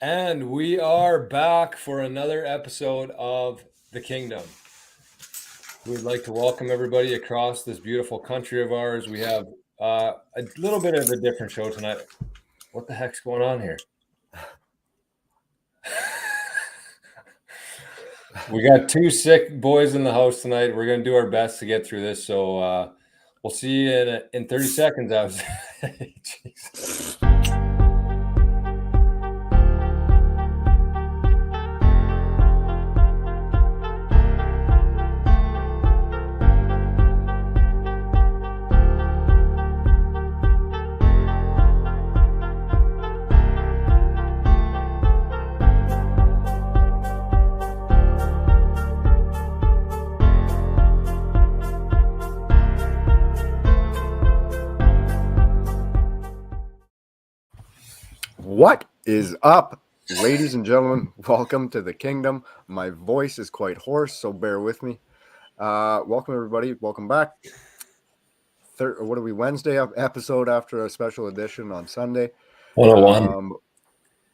And we are back for another episode of the Kingdom. We'd like to welcome everybody across this beautiful country of ours. We have a little bit of a different show tonight. What the heck's going on here? We got two sick boys in the house tonight. We're going to do our best to get through this. So we'll see you in 30 seconds. Jeez. What is up, ladies and gentlemen? Welcome to the Kingdom. My voice is quite hoarse, so bear with me. Welcome, everybody. Welcome back. What are we, Wednesday episode after a special edition on Sunday? 101.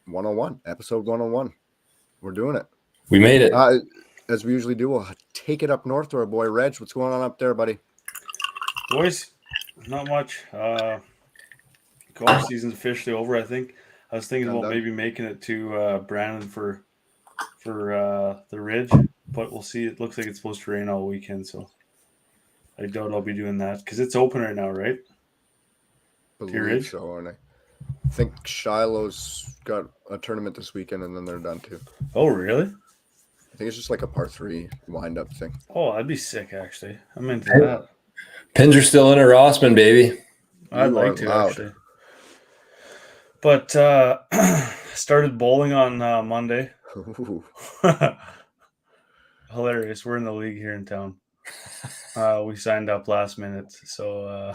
101, episode 101. We're doing it. We made it. As we usually do, we'll take it up north to our boy Reg. What's going on up there, buddy? Boys, not much. Golf season's officially over, I think. I was thinking about maybe making it to Brandon for the Ridge, but we'll see. It looks like it's supposed to rain all weekend, so I doubt I'll be doing that because it's open right now, right? Believe so, and I think Shiloh's got a tournament this weekend, and then they're done too. Oh, really? I think it's just like a par 3 wind-up thing. Oh, I'd be sick, actually. I'm into that. Pins are still in at Rossman, baby. I'd like to, actually. But started bowling on Monday. Hilarious. We're in the league here in town. We signed up last minute. So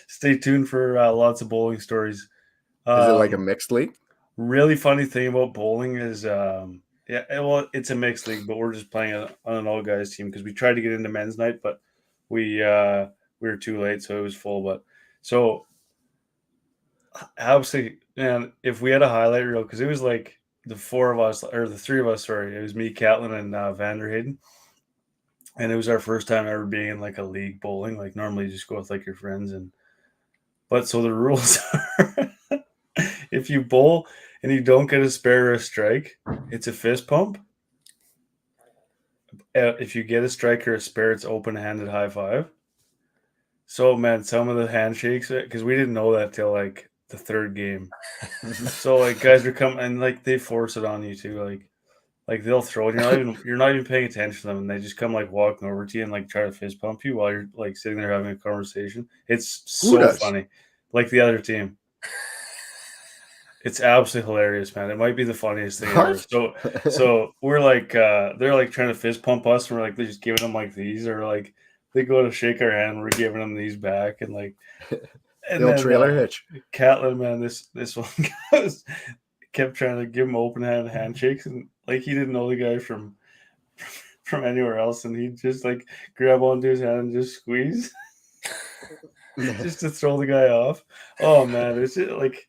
stay tuned for lots of bowling stories. Is it like a mixed league? Really funny thing about bowling is, it's a mixed league, but we're just playing on an all-guys team because we tried to get into men's night, but we were too late, so it was full. But so obviously, man, if we had a highlight reel, because it was like the three of us, it was me, Catlin, and Vanderhayden, and it was our first time ever being in like a league bowling. Like normally you just go with like your friends, but so the rules are if you bowl and you don't get a spare or a strike, it's a fist pump. If you get a strike or a spare, it's open-handed high five. So, man, some of the handshakes, because we didn't know that till like the third game. So, like, guys are coming and like they force it on you too. Like they'll throw it. You're not even paying attention to them, and they just come like walking over to you and like try to fist pump you while you're like sitting there having a conversation. It's so funny. Like the other team. It's absolutely hilarious, man. It might be the funniest thing ever. So we're like, they're like trying to fist pump us, and we're like, they're just giving them like these, or like they go to shake our hand, we're giving them these back, and like, and then trailer hitch. Catlin, man, this one kept trying to give him open handshakes, and like he didn't know the guy from anywhere else, and he'd just like grab onto his hand and just squeeze, just to throw the guy off. Oh man, it's just, like.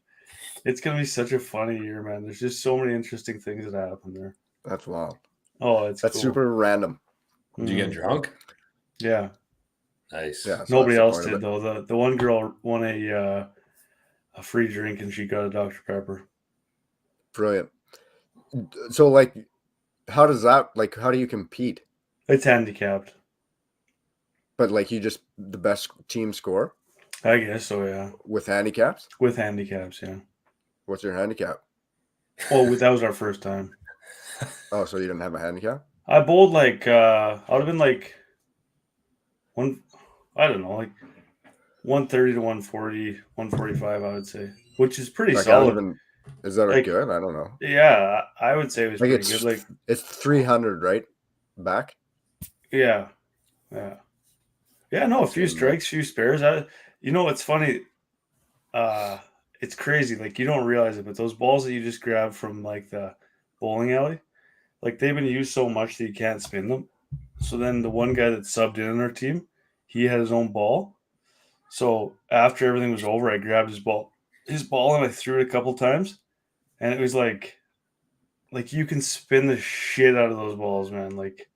It's going to be such a funny year, man. There's just so many interesting things that happen there. That's wild. Oh, that's cool. Super random. Did you get drunk? Yeah. Nice. Yeah. So nobody else did, though. The one girl won a free drink, and she got a Dr. Pepper. Brilliant. So, like, how do you compete? It's handicapped. But, like, the best team score? I guess so, yeah. With handicaps? With handicaps, yeah. What's your handicap? Oh, that was our first time. Oh, so you didn't have a handicap? I bowled like I would have been like like 130 to 140, 145, I would say, which is pretty solid. Is that like, good? I don't know. Yeah, I would say it was like pretty good. Like it's 300, right? Back? Yeah. No, a few strikes, few spares. It's funny. It's crazy. Like you don't realize it, but those balls that you just grab from like the bowling alley, like they've been used so much that you can't spin them. So then the one guy that subbed in on our team, he had his own ball. So after everything was over, I grabbed his ball and I threw it a couple times, and it was like like you can spin the shit out of those balls, man. Like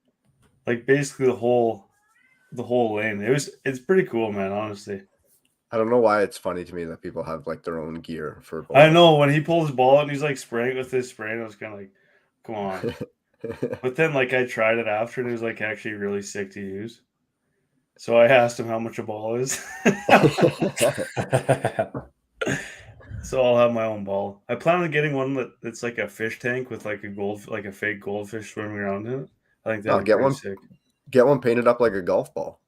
basically the whole lane. It's pretty cool, man, honestly. I don't know why it's funny to me that people have like their own gear for balls. I know when he pulled his ball out and he's like spraying with his spray, and I was kind of like, come on. But then like I tried it after and it was like actually really sick to use. So I asked him how much a ball is. So I'll have my own ball. I plan on getting one that's like a fish tank with like a fake goldfish swimming around in it. I think that'd be get pretty one. sick. Get one painted up like a golf ball.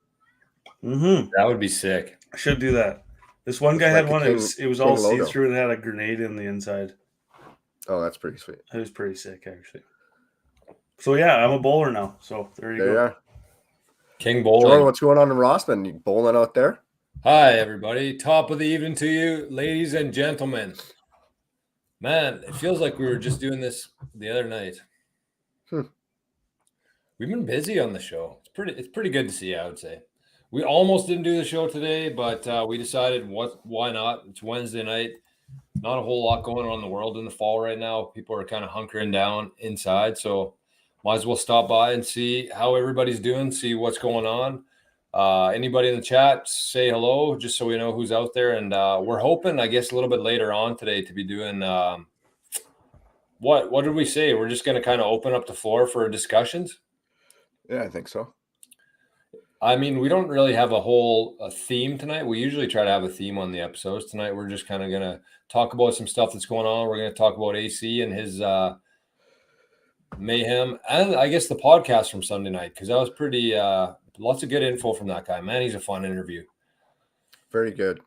Mm-hmm. That would be sick. I should do that. This one It's guy like had a one. King- It was King all logo. see-through and it had a grenade in the inside. Oh, that's pretty sweet. It was pretty sick, actually. So yeah, I'm a bowler now. So there you There go. you are. King bowling. Jordan, what's going on in Rossman? You bowling out there? Hi, everybody. Top of the evening to you, ladies and gentlemen. Man, it feels like we were just doing this the other night. We've been busy on the show. It's pretty good to see, I would say. We almost didn't do the show today, but we decided why not? It's Wednesday night. Not a whole lot going on in the world in the fall right now. People are kind of hunkering down inside, so might as well stop by and see how everybody's doing, see what's going on. Anybody in the chat, say hello, just so we know who's out there. And we're hoping, I guess, a little bit later on today to be doing what did we say? We're just going to kind of open up the floor for discussions. Yeah, I think so. I mean, we don't really have a theme tonight. We usually try to have a theme on the episodes. Tonight, we're just kind of going to talk about some stuff that's going on. We're going to talk about AC and his mayhem, and I guess the podcast from Sunday night, because that was pretty lots of good info from that guy. Man, he's a fun interview. Very good.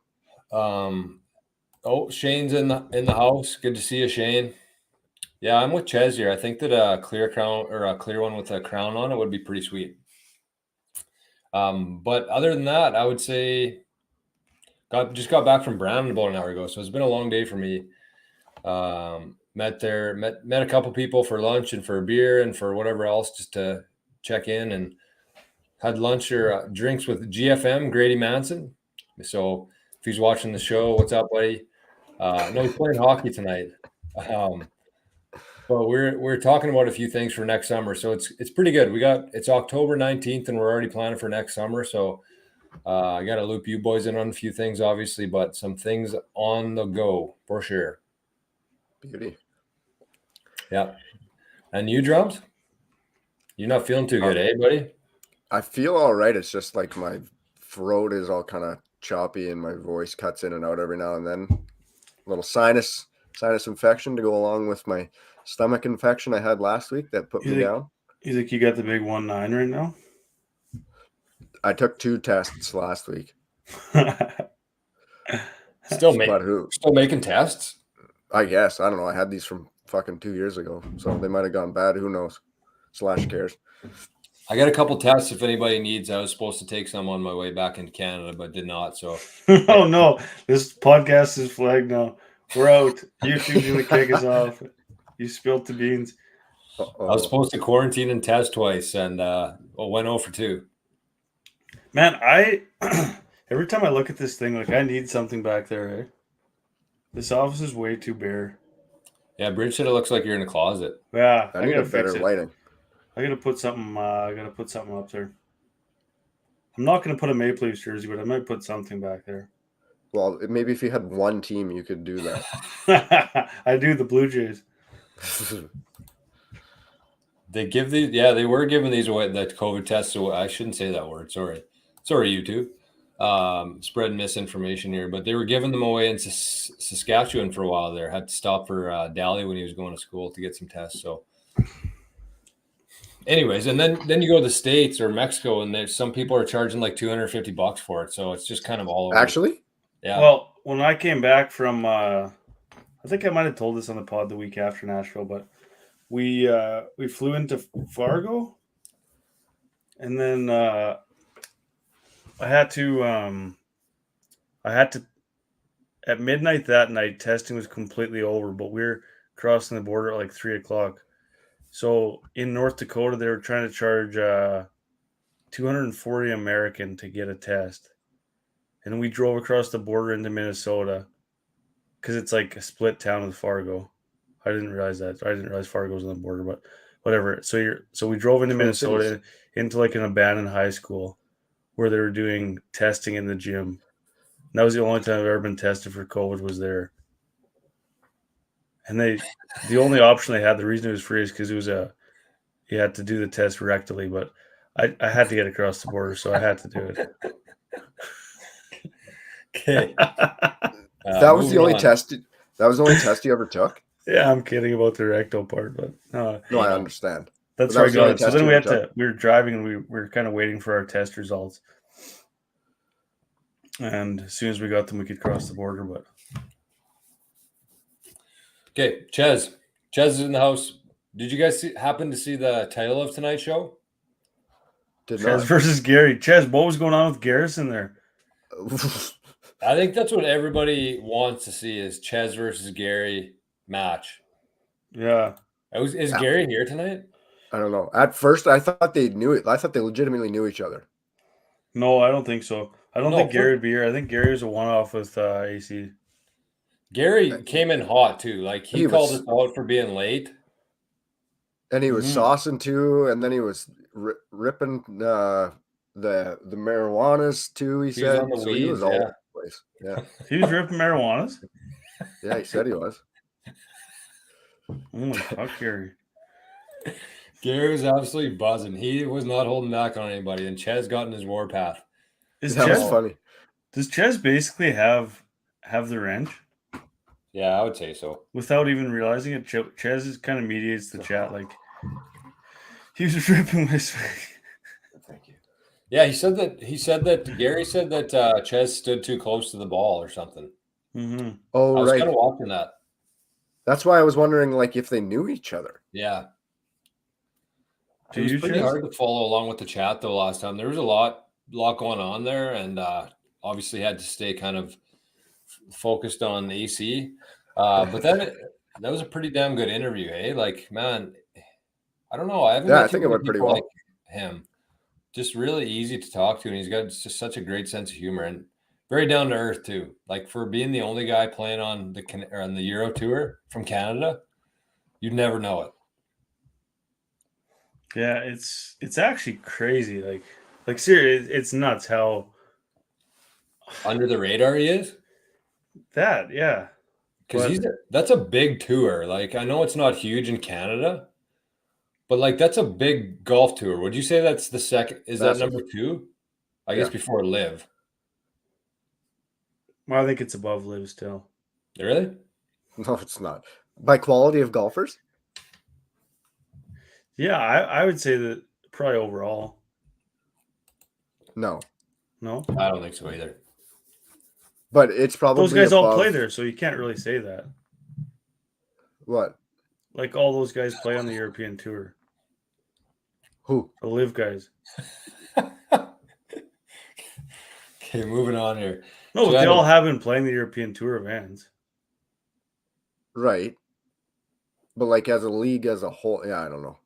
Shane's in the house. Good to see you, Shane. Yeah, I'm with Chez here. I think that a clear crown or a clear one with a crown on it would be pretty sweet. But other than that, I would say just got back from Brandon about an hour ago, so it's been a long day for me. Met a couple people for lunch and for a beer and for whatever else, just to check in, and had lunch or drinks with GFM Grady Manson. So if he's watching the show, what's up, buddy? No, he's playing hockey tonight. But we're talking about a few things for next summer, so it's pretty good. It's October 19th, and we're already planning for next summer. So I got to loop you boys in on a few things, obviously, but some things on the go for sure. Beauty. Yeah. And you, Drums? You're not feeling too good, eh, buddy? I feel all right. It's just like my throat is all kind of choppy and my voice cuts in and out every now and then. A little sinus infection to go along with my stomach infection I had last week that put me down. You think you got the big 1-9 right now? I took 2 tests last week. Still making tests? I guess. I don't know. I had these from fucking 2 years ago, so they might have gone bad. Who knows? / cares. I got a couple tests if anybody needs. I was supposed to take some on my way back into Canada, but did not. So, oh no, this podcast is flagged now. We're out. YouTube's gonna kick us off. You spilled the beans. Uh-oh. I was supposed to quarantine and test twice, and went 0 for 2. Man, every time I look at this thing, like I need something back there. Eh? This office is way too bare. Yeah, Bridge said it looks like you're in a closet. Yeah, I need a better lighting. I gotta put something. I gotta put something up there. I'm not gonna put a Maple Leafs jersey, but I might put something back there. Well, maybe if you had one team, you could do that. I do the Blue Jays. They were giving these away, that COVID test. So I shouldn't say that word. Sorry, YouTube. Spreading misinformation here, but they were giving them away in Saskatchewan for a while there. Had to stop for Dally when he was going to school to get some tests. So anyways, and then you go to the States or Mexico, and there's some people are charging like $250 for it. So it's just kind of all over. Actually? Yeah. Well, when I came back from, I think I might have told this on the pod the week after Nashville, but we flew into Fargo, and then I had to at midnight that night. Testing was completely over, but we were crossing the border at like 3:00. So in North Dakota, they were trying to charge $240 American to get a test. And we drove across the border into Minnesota because it's like a split town with Fargo. I didn't realize that. I didn't realize Fargo's on the border, but whatever. So we drove into Twin Minnesota Cities. into like an abandoned high school where they were doing testing in the gym. And that was the only time I've ever been tested for COVID was there. And the only option they had, the reason it was free is because you had to do the test rectally, but I had to get across the border, so I had to do it. Okay. That was the only moving on. test. That was the only test you ever took. Yeah, I'm kidding about the rectal part, but no, No, I know. understand. that's But that where I was the got only it. So test then you we ever had to. We were driving and we were kind of waiting for our test results. And as soon as we got them, we could cross the border. But Okay, Chez. Chez is in the house. Did you guys happen to see the title of tonight's show? Did Chez not. versus Gary. Chez, what was going on with Garrison there? I think that's what everybody wants to see is Chez versus Gary match. Yeah. Is Gary here tonight? I don't know. At first, I thought they knew it. I thought they legitimately knew each other. No, I don't think so. I don't No, think Gary would be here. I think Gary was a one-off with AC. Gary came in hot too. Like he He called was- us out for being late. And he was Mhm. saucing too, and then he was ripping the marijuanas too. He He was said on the so. He was weeds, all yeah. over the place. Yeah, He was ripping marijuanas? yeah. He said he was. Oh my fuck, Gary. Gary was absolutely buzzing. He was not holding back on anybody, and Chez got in his warpath. Is That was Chez, funny. does Chez basically have the wrench Yeah, I would say so. without even realizing it? Chez is kind of mediates the chat. Like he was ripping my Thank you. Yeah, he said that Gary said that Chez stood too close to the ball or something. Mm-hmm. Oh, I was right. kind of watching that. That's why I was wondering, like, if they knew each other. Yeah. Do It was you, pretty Chez? hard to follow along with the chat though last time. There was a lot going on there, and obviously had to stay kind of focused on AC. But that was a pretty damn good interview, eh? Like, man, I don't know. I haven't Yeah, met I think too it many went pretty people well. like him. Just really easy to talk to, and he's got just such a great sense of humor and very down to earth too. Like for being the only guy playing on the Euro Tour from Canada, you'd never know it. Yeah, it's actually crazy. Like seriously, it's nuts how Under the radar he is. that. Yeah, Because But- that's a big tour. Like I know it's not huge in Canada, but like that's a big golf tour. Would you say that's the second? Is that Massive. number 2? I guess Yeah. before Live. well, I think it's above Liv still. Really? No, it's not. By quality of golfers? Yeah, I would say that probably overall. No. No, I don't think so either. But it's probably those guys all above- play there, so you can't really say that. What? Like all those guys play on the European Tour. Who? The Live guys. Okay, moving on here. No, So but they that all is- have been playing the European Tour events. Right. But like as a league as a whole, yeah, I don't know.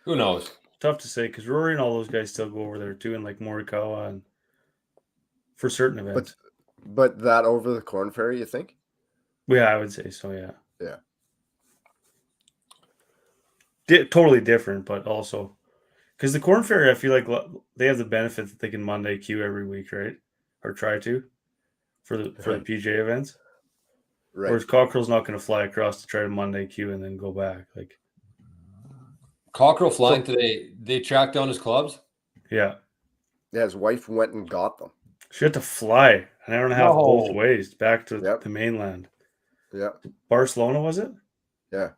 Who knows? Tough to say because Rory and all those guys still go over there too, and like Morikawa and for certain events. But that over the Corn Ferry, you think? Yeah, I would say so. Yeah. Yeah. Totally different, but also because the Corn Ferry, I feel like they have the benefit that they can Monday queue every week, right? Or try to for the PJ events. Right. Whereas Cockerill's not going to fly across to try to Monday queue and then go back. Like, Cockerell flying today. They tracked down his clubs. yeah, Yeah, his wife went and got them. she had to fly an hour and a half both No. ways back to Yep. the mainland. Yeah. Barcelona, was it? Yeah.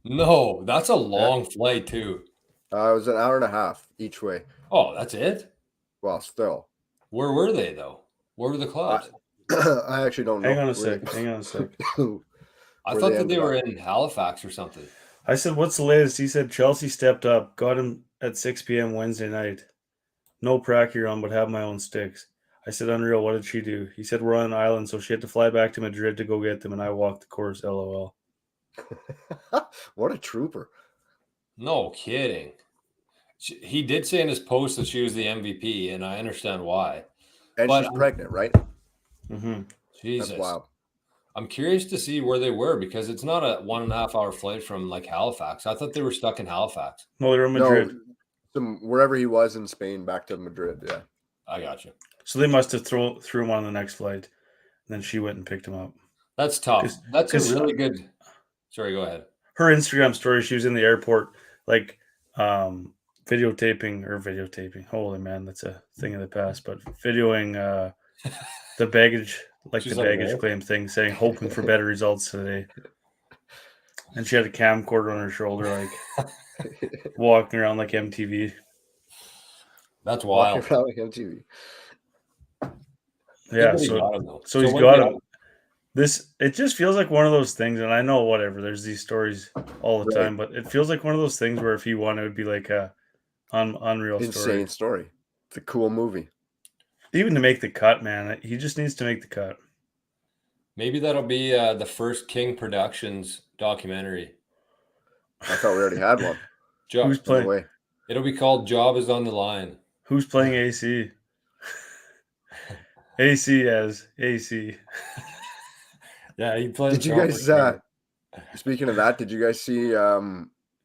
No, that's a long flight too. It was an hour and a half each way. Oh, that's it? Well, still. Where were they though? Where were the clubs? I actually don't know. Hang on a where sec. they- Hang on a sec. I where thought they that they ended were up. in Halifax or something. I said, what's the latest? He said Chelsea stepped up, got him at 6 p.m. Wednesday night. No pracky on, but have my own sticks. I said, unreal. What did she do? He said, we're on an island, so she had to fly back to Madrid to go get them, and I walked the course. LOL. What a trooper. No kidding. He did say in his post that she was the MVP, and I understand why. And But she's pregnant, right? Mm-hmm. Jesus. That's wild. I'm curious to see where they were because it's not a 1.5 hour flight from like Halifax. I thought they were stuck in Halifax. No, they were in Madrid. No, wherever he was in Spain, back to Madrid. Yeah, I got you. So they must have threw him on the next flight. And then she went and picked him up. That's tough. That's a really good. Sorry, go ahead. Her Instagram story, she was in the airport, like videotaping. Holy man, that's a thing of the past. But videoing the baggage, like She's the like, baggage "What?" claim thing, saying hoping for better results today. And she had a camcorder on her shoulder, like walking around like MTV. That's wild. walking around like MTV. Yeah, Good that he got him, though. so he's when got he him. It just feels like one of those things, and I know whatever. There's these stories all the Right. time, but it feels like one of those things where if he won, it would be like a unreal Insane story. It's a cool movie. Even to make the cut, man, he just needs to make the cut. Maybe that'll be the first King Productions documentary. I thought we already had one. Who's playing? No way. It'll be called Job is on the Line. Who's playing AC? AC as AC. Yeah, he played. Did you guys? Speaking of that, did you guys see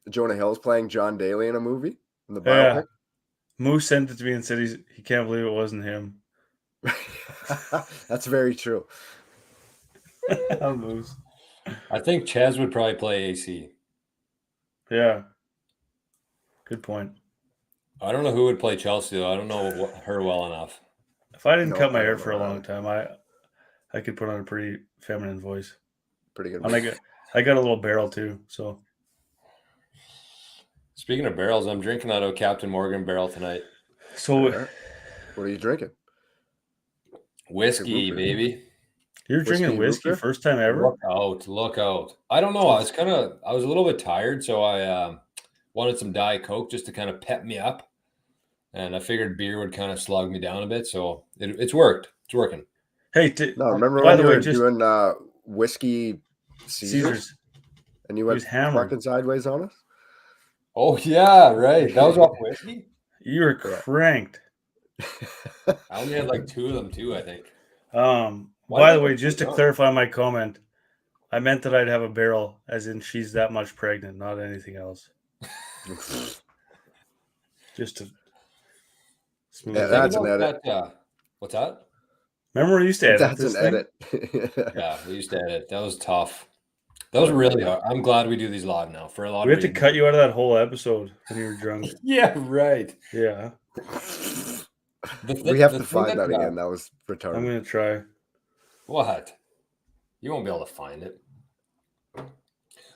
Jonah Hill's playing John Daly in a movie in the biopic? Yeah. Moose sent it to me and said he can't believe it wasn't him. That's very true. Moose. I think Chez would probably play AC. Yeah. Good point. I don't know who would play Chelsea though. I don't know her well enough. If I didn't No, cut my I hair don't for a know long time, I could put on a pretty feminine voice. Pretty good. And I got a little barrel too. So Speaking of barrels, I'm drinking out of a Captain Morgan barrel tonight. So What are you drinking? Whiskey, baby. You're drinking whiskey first time ever? Look out. I don't know. I was a little bit tired, so I wanted some Diet Coke just to kind of pep me up. And I figured beer would kind of slog me down a bit, so it's worked. It's working. Hey, remember by when the you way, were doing whiskey Caesars? And you went fucking sideways on us? Oh, yeah, right. That was off whiskey? You were cranked. I only had like 2 of them too, I think. By the way, just to clarify my comment, I meant that I'd have a barrel, as in she's that much pregnant, not anything else. Just to smooth. Yeah, that's an edit. What's that? Remember we used to edit That's this an edit. Yeah, we used to edit. That was tough. That was really hard. I'm glad we do these live now for a lot of reasons. We had to cut you out of that whole episode when you were drunk. Yeah, right. Yeah. We have to find that again. That was retarded. I'm going to try. What? You won't be able to find it.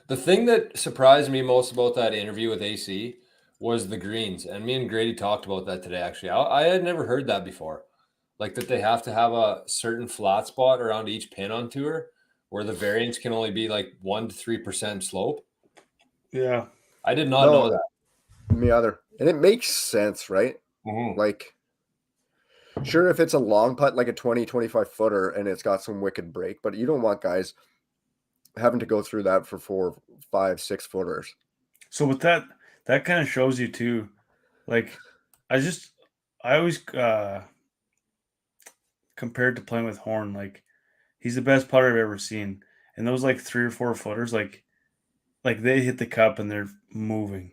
The thing that surprised me most about that interview with AC was the greens. And me and Grady talked about that today, actually. I had never heard that before. Like that they have to have a certain flat spot around each pin on tour where the variance can only be like 1 to 3% slope. Yeah. I did not know that. Me either. And it makes sense, right? Mm-hmm. Like, sure, if it's a long putt, like a 20, 25 footer, and it's got some wicked break, but you don't want guys having to go through that for 4, 5, 6 footers. So with that kind of shows you too, like, I always compared to playing with Horn, like, he's the best putter I've ever seen. And those like 3 or 4 footers, like they hit the cup and they're moving,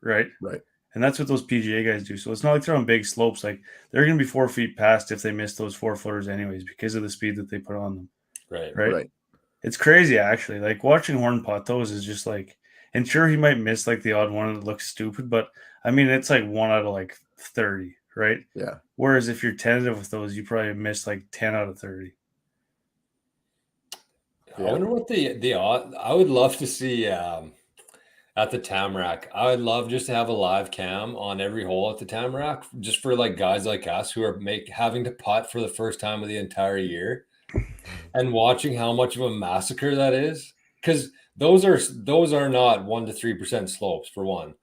right? Right. And that's what those PGA guys do. So it's not like they're on big slopes. Like they're going to be 4 feet past if they miss those 4 footers anyways because of the speed that they put on them. Right. It's crazy actually. Like watching Horn putt those is just like, and sure he might miss like the odd one that looks stupid, but I mean it's like 1 out of like 30, right? Yeah. Whereas if you're tentative with those, you probably miss like 10 out of 30. I wonder what the odd. I would love to see at the Tamarack. I would love just to have a live cam on every hole at the Tamarack, just for like guys like us who are having to putt for the first time of the entire year, and watching how much of a massacre that is. Because those are not 1 to 3% slopes for one.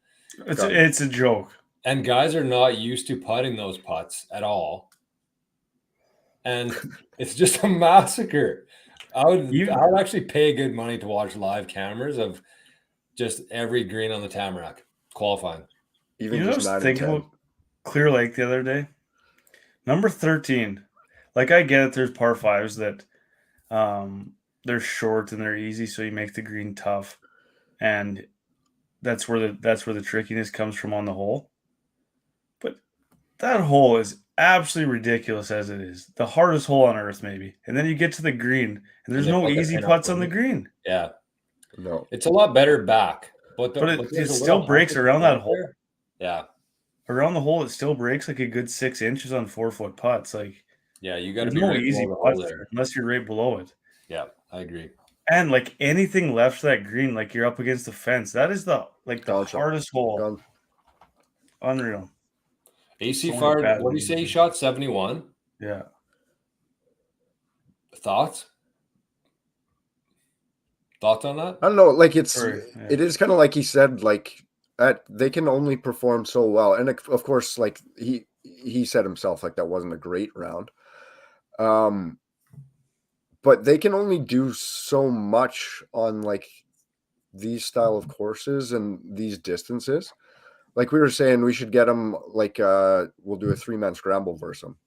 It's a joke, and guys are not used to putting those putts at all, and it's just a massacre. I would actually pay good money to watch live cameras of just every green on the Tamarack qualifying. Even I was thinking about Clear Lake the other day. Number 13. Like I get it, there's par 5s that they're short and they're easy, so you make the green tough, and that's where the trickiness comes from on the hole. But that hole is absolutely ridiculous as it is. The hardest hole on earth, maybe. And then you get to the green, and there's they no put the easy pin up putts for on the you. green. Yeah, No. it's a lot better back, but But there's it a still little breaks hump at the around that front hole. there. Yeah, Around the hole, it still breaks like a good 6 inches on 4-foot putts. Like, yeah, you got to there's be no right easy below the hole putts there. unless you're right below it. Yeah, I agree. And like anything left to that green, like you're up against the fence. That is the Gotcha. hardest hole. Gone. Unreal. AC So many fired. bad What do you say? He ones. shot 71. Yeah. Thoughts? Thoughts on that? I don't know. Like Yeah. it is kind of like he said. Like they can only perform so well, and of course, like he said himself, like that wasn't a great round. But they can only do so much on like these style of courses and these distances. Like we were saying, we should get them like we'll do a 3-man scramble versus them.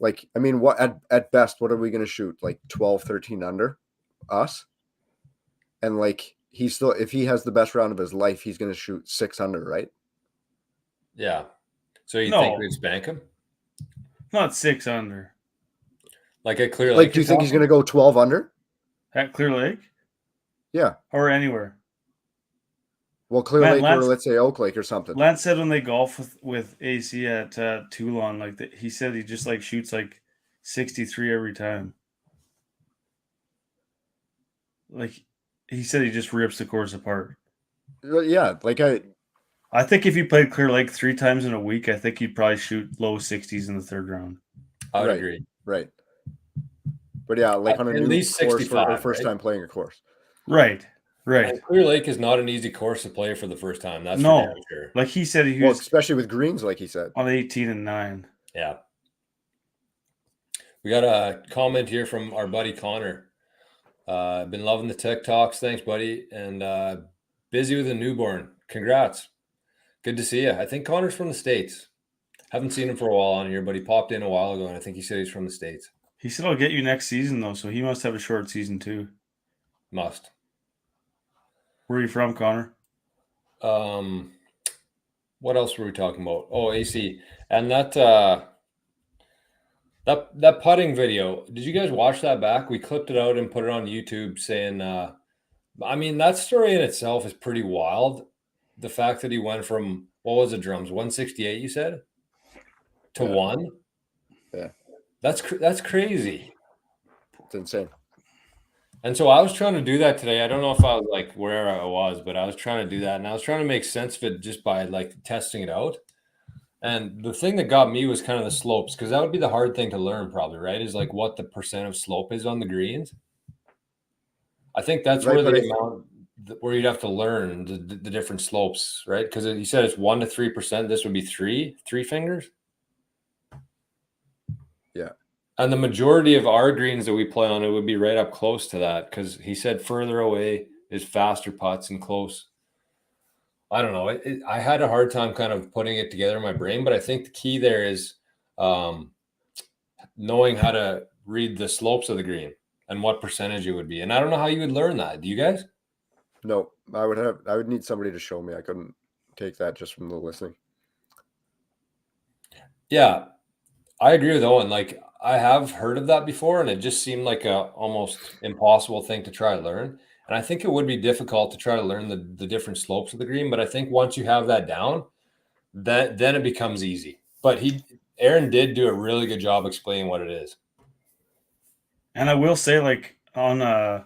Like, I mean, what at best, what are we going to shoot? Like 12, 13 under us? And like he's still, if he has the best round of his life, he's going to shoot 6 under, right? Yeah. So you No. think we'd spank him? Not 6 under. Like at Clear Lake? Like, do you think he's going to go 12 under? At Clear Lake? Yeah. Or anywhere. Well, Clear Lake or let's say Oak Lake or something. Lance said when they golf with AC at Toulon, like he said he just like shoots like 63 every time. Like he said he just rips the course apart. Yeah, like I think if he played Clear Lake 3 times in a week, I think he'd probably shoot low 60s in the 3rd round. I would agree. Right. But yeah, like on a new course 65, or first time playing a course. Right. And Clear Lake is not an easy course to play for the first time. That's for damn sure. Like he said, he was especially with greens, like he said, on 18 and 9. Yeah. We got a comment here from our buddy Connor. Been loving the TikToks. Thanks, buddy. And busy with a newborn. Congrats. Good to see you. I think Connor's from the States. Haven't seen him for a while on here, but he popped in a while ago, and I think he said he's from the States. He said I'll get you next season, though, so he must have a short season, too. Must. Where are you from, Connor? What else were we talking about? Oh, AC. And that putting video, did you guys watch that back? We clipped it out and put it on YouTube saying, I mean, that story in itself is pretty wild. The fact that he went from, what was it, drums? 168, you said? To 1? Yeah. That's crazy. It's insane. And so I was trying to do that today. I don't know if I was like where I was, but I was trying to do that. And I was trying to make sense of it just by like testing it out. And the thing that got me was kind of the slopes, because that would be the hard thing to learn probably, right? Is like what the percent of slope is on the greens. I think that's where the amount where you'd have to learn the different slopes, right? Because he said it's 1 to 3%. This would be three fingers. Yeah. And the majority of our greens that we play on, it would be right up close to that, because he said further away is faster putts and close. I don't know. I had a hard time kind of putting it together in my brain, but I think the key there is knowing how to read the slopes of the green and what percentage it would be. And I don't know how you would learn that. Do you guys? No, I would need somebody to show me. I couldn't take that just from the listening. Yeah, I agree with Owen. Like, I have heard of that before, and it just seemed like a almost impossible thing to try to learn. And I think it would be difficult to try to learn the different slopes of the green. But I think once you have that down, then it becomes easy. But Aaron did do a really good job explaining what it is. And I will say, like, on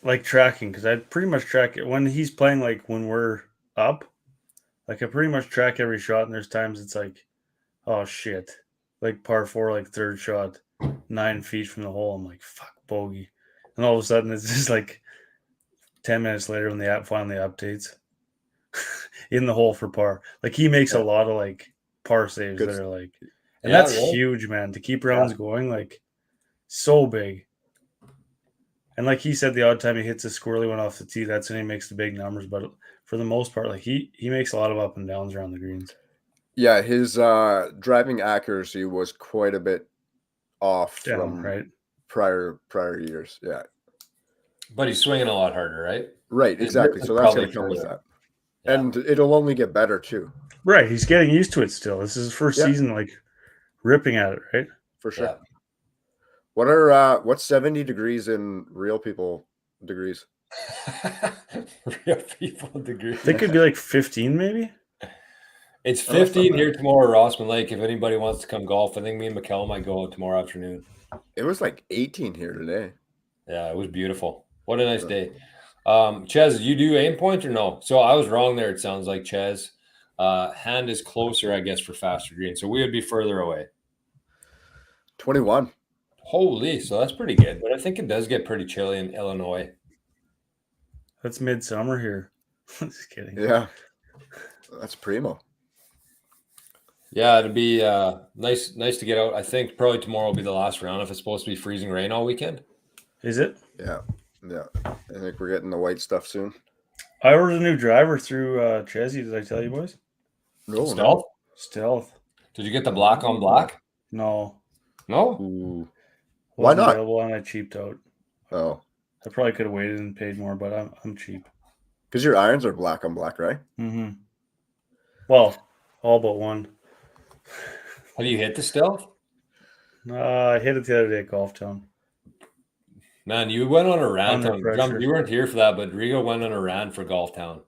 like tracking, because I pretty much track it when he's playing, like when we're up, like I pretty much track every shot, and there's times it's like, oh shit, like par 4, like 3rd shot, 9 feet from the hole. I'm like, fuck, bogey. And all of a sudden it's just like 10 minutes later when the app finally updates in the hole for par. Like he makes a lot of like par saves that are like, and that's huge, man, to keep rounds going, like so big. And like he said, the odd time he hits a squirrely one off the tee, that's when he makes the big numbers. But for the most part, like he makes a lot of up and downs around the greens. Yeah, his driving accuracy was quite a bit off from right? prior years. Yeah. But he's swinging a lot harder, right? Right, His exactly. grip So is that's going probably to come with further. that. Yeah. And it'll only get better too. Right. He's getting used to it still. This is his first Yeah. season, like ripping at it, right? For sure. Yeah. What's 70 degrees in real people degrees? Real people degree. I think it'd be like 15, maybe. It's Oh, that's not 15 bad. here tomorrow, Rossman Lake. If anybody wants to come golf, I think me and Mikkel might go out tomorrow afternoon. It was like 18 here today. Yeah, it was beautiful. What a nice Yeah. day. Chez, you do aim point or no? So I was wrong there. It sounds like Chez. Hand is closer, I guess, for faster green. So we would be further away. 21. Holy, so that's pretty good. But I think it does get pretty chilly in Illinois. That's midsummer here. Just kidding. Yeah. That's primo. Yeah, it'd be nice to get out. I think probably tomorrow will be the last round if it's supposed to be freezing rain all weekend. Is it? Yeah. Yeah. I think we're getting the white stuff soon. I ordered a new driver through Chez. Did I tell you boys? No. Stealth? Stealth. Did you get the black on black? No. No? Ooh. Why Wasn't not? available and I cheaped out. Oh. I probably could have waited and paid more, but I'm cheap. Because your irons are black on black, right? Mm-hmm. Well, all but one. Have you hit the stealth? I hit it the other day at Golf Town. Man, you went on a rant Under on pressure. you weren't here for that, but Rigo went on a rant for Golf Town.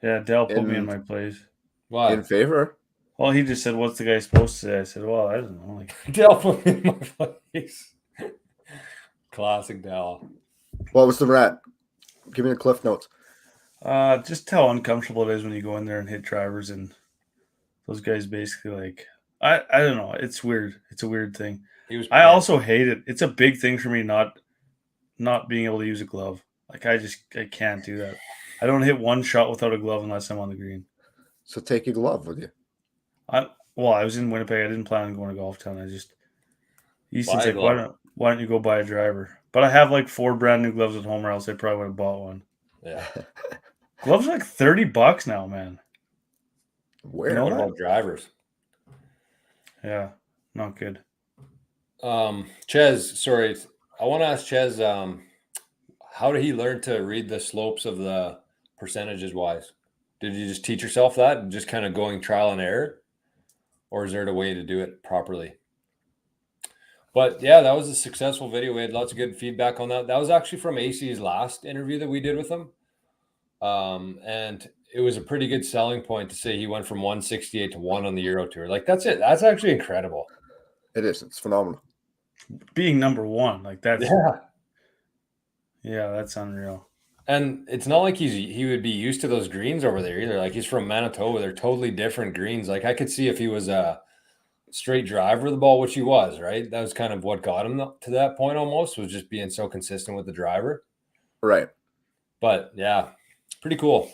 Yeah, Dell put me in In- my place. Why? In favor? Well, he just said, "What's the guy supposed to say?" I said, "Well, I don't know." Like, Dell put me in my place. Classic Dell. What was the rat? Give me the cliff notes. just how uncomfortable it is when you go in there and hit drivers, and those guys basically like, I don't know. It's weird. It's a weird thing. He was I also hate it. It's a big thing for me not being able to use a glove. Like I can't do that. I don't hit one shot without a glove unless I'm on the green. So take your glove with you. I was in Winnipeg. I didn't plan on going to Golf Town. Easton's Buy a like, glove. why don't you go buy a driver? But I have like 4 brand new gloves at home, or else I probably would have bought one. Yeah. Gloves are like $30 now, man. Where? You know What that? about drivers? Yeah, not good. Chez, sorry. I want to ask Chez, how did he learn to read the slopes of the percentages wise? Did you just teach yourself that and just kind of going trial and error? Or is there a way to do it properly? But yeah, that was a successful video. We had lots of good feedback on that. That was actually from AC's last interview that we did with him. And it was a pretty good selling point to say he went from 168 to 1 on the Euro Tour. Like, that's it. That's actually incredible. It is. It's phenomenal. Being number one, like that's Yeah. that's unreal. And it's not like he would be used to those greens over there either. Like, he's from Manitoba. They're totally different greens. Like, I could see if he was a straight driver of the ball, which he was, right? That was kind of what got him to that point almost, was just being so consistent with the driver. Right. But yeah, pretty cool.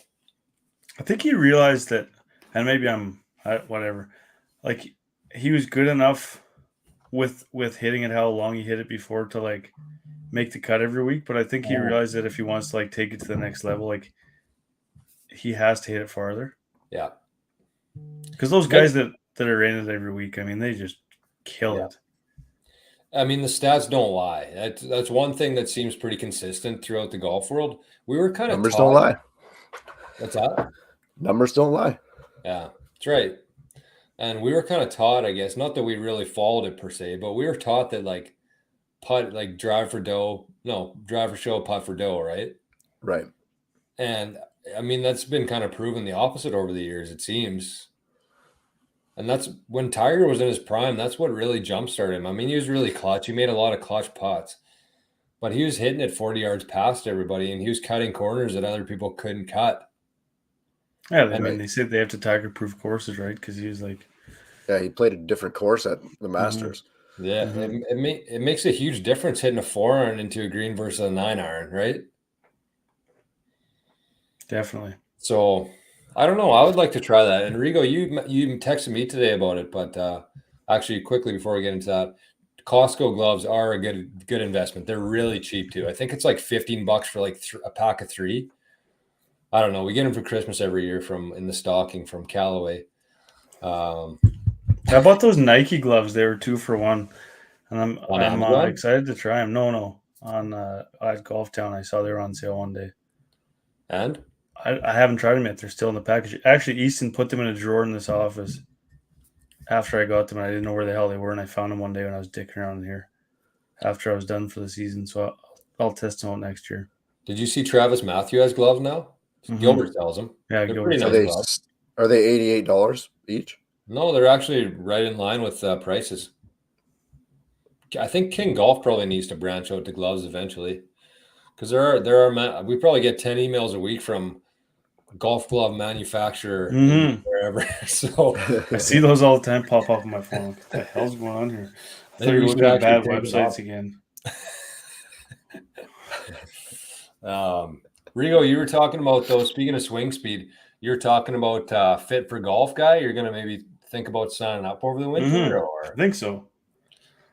I think he realized that, and maybe whatever. Like he was good enough with hitting it how long he hit it before to like make the cut every week. But I think he realized that if he wants to like take it to the next level, like he has to hit it farther. Yeah. Because those guys that are in it every week, I mean, they just kill it. I mean, the stats don't lie. That's one thing that seems pretty consistent throughout the golf world. We were kind of Numbers don't lie. What's that? Numbers don't lie. Yeah, that's right. And we were kind of taught, I guess, not that we really followed it per se, but we were taught that like putt, like drive for show, putt for dough, right? Right. And I mean, that's been kind of proven the opposite over the years, it seems. And that's when Tiger was in his prime. That's what really jump-started him. I mean, he was really clutch. He made a lot of clutch putts, but he was hitting it 40 yards past everybody, and he was cutting corners that other people couldn't cut. Yeah, I mean, they said they have to Tiger-proof courses, right? Because he was like, yeah, he played a different course at the Masters. Yeah, it makes a huge difference hitting a 4-iron into a green versus a 9-iron, right? Definitely. So I don't know. I would like to try that. And Rigo, you texted me today about it, but actually, quickly before we get into that, Costco gloves are a good investment. They're really cheap too. I think it's like $15 for like a pack of 3. I don't know. We get them for Christmas every year in the stocking from Callaway. I bought those Nike gloves. They were 2 for $1, and I'm Amazon? excited to try them. No, at Golf Town. I saw they were on sale one day. And I haven't tried them yet. They're still in the package. Actually, Easton put them in a drawer in this office after I got them. And I didn't know where the hell they were, and I found them one day when I was dicking around in here after I was done for the season. So I'll test them out next year. did you see Travis Matthew has gloves now? Mhm. Gilbert sells them. Yeah, They're Gilbert pretty Are nice they gloves. are they $88 each? No, they're actually right in line with prices. I think King Golf probably needs to branch out to gloves eventually, because we probably get 10 emails a week from golf glove manufacturer in wherever. So I see those all the time pop up on my phone. What the hell's going on here? I thought maybe you were we should looking at bad actually take it websites off. again. Rigo, you were talking about those. Speaking of swing speed, you're talking about fit for golf guy. You're gonna maybe think about signing up over the winter, I or think so.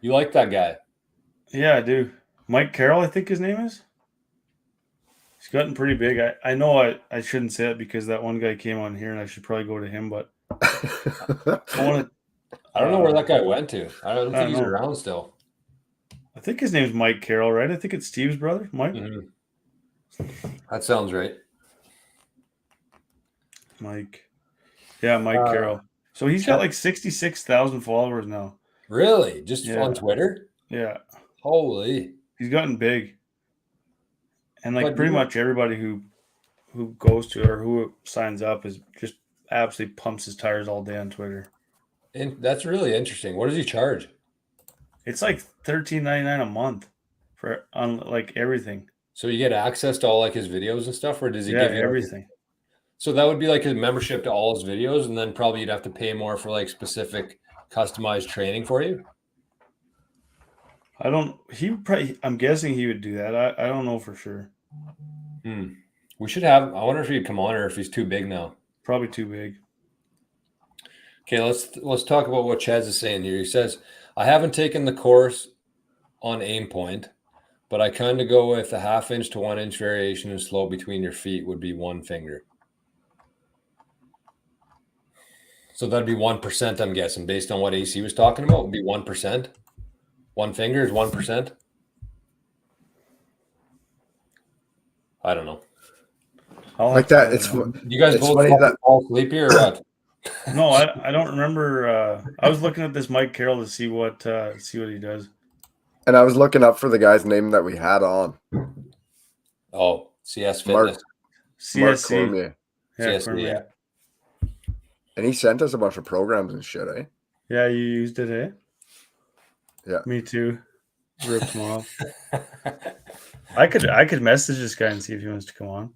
you like that guy? Yeah, I do. Mike Carroll, I think his name is. He's gotten pretty big. I know I shouldn't say it because that one guy came on here and I should probably go to him, but I want to. I don't know where that guy went to. I don't I think he's don't know. around still. I think his name's Mike Carroll, right? I think it's Steve's brother, Mike. That sounds right. Mike. Yeah, Mike Carroll. So he's got like 66,000 followers now. Really? Just Yeah. on Twitter? Yeah. Holy. He's gotten big. And like But pretty you- much everybody who goes to it or who signs up is just absolutely pumps his tires all day on Twitter. And that's really interesting. What does he charge? It's like $13.99 a month for on like everything. So you get access to all like his videos and stuff, or does he Yeah, give you everything. So that would be like his membership to all his videos, and then probably you'd have to pay more for like specific customized training for you. I'm guessing he would do that. I don't know for sure. We should have. I wonder if he'd come on or if he's too big now. Probably too big. Okay, let's talk about what Chez is saying here. He says, I haven't taken the course on aim point, but I kind of go with a 1/2 inch to 1 inch variation in slope between your feet would be one finger. So that'd be 1%, I'm guessing, based on what AC was talking about, would be 1%. One finger is 1%. I don't know. Like that. It's You guys it's both funny that fall sleepy or what? No, I don't remember. I was looking at this Mike Carroll to see what he does. and I was looking up for the guy's name that we had on. Oh, CS Mark Fitness. CSC. Cormier. Yeah, CSC, Cormier. yeah. And he sent us a bunch of programs and shit, eh? Yeah, you used it, eh? Yeah. Me too. Ripped him off. I could message this guy and see if he wants to come on.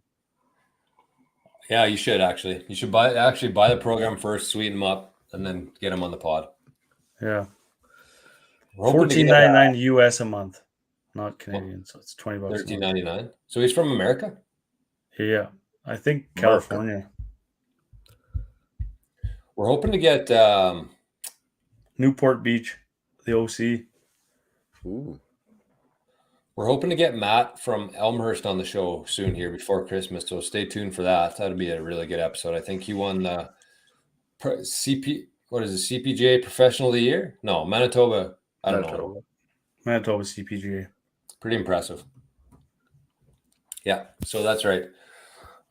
Yeah, you should actually. You should buy the program first, sweeten them up, and then get them on the pod. Yeah. We're hoping to get, $14.99 US a month, not Canadian, so it's $20 a month. $13.99. So he's from America? Yeah, I think California. We're hoping to get Newport Beach, the OC. Ooh. we're hoping to get Matt from Elmhurst on the show soon here before Christmas. So stay tuned for that. That'll be a really good episode. I think he won the CPGA Professional of the Year? No, Manitoba. I don't know. Manitoba CPGA. Pretty impressive. Yeah, so that's right.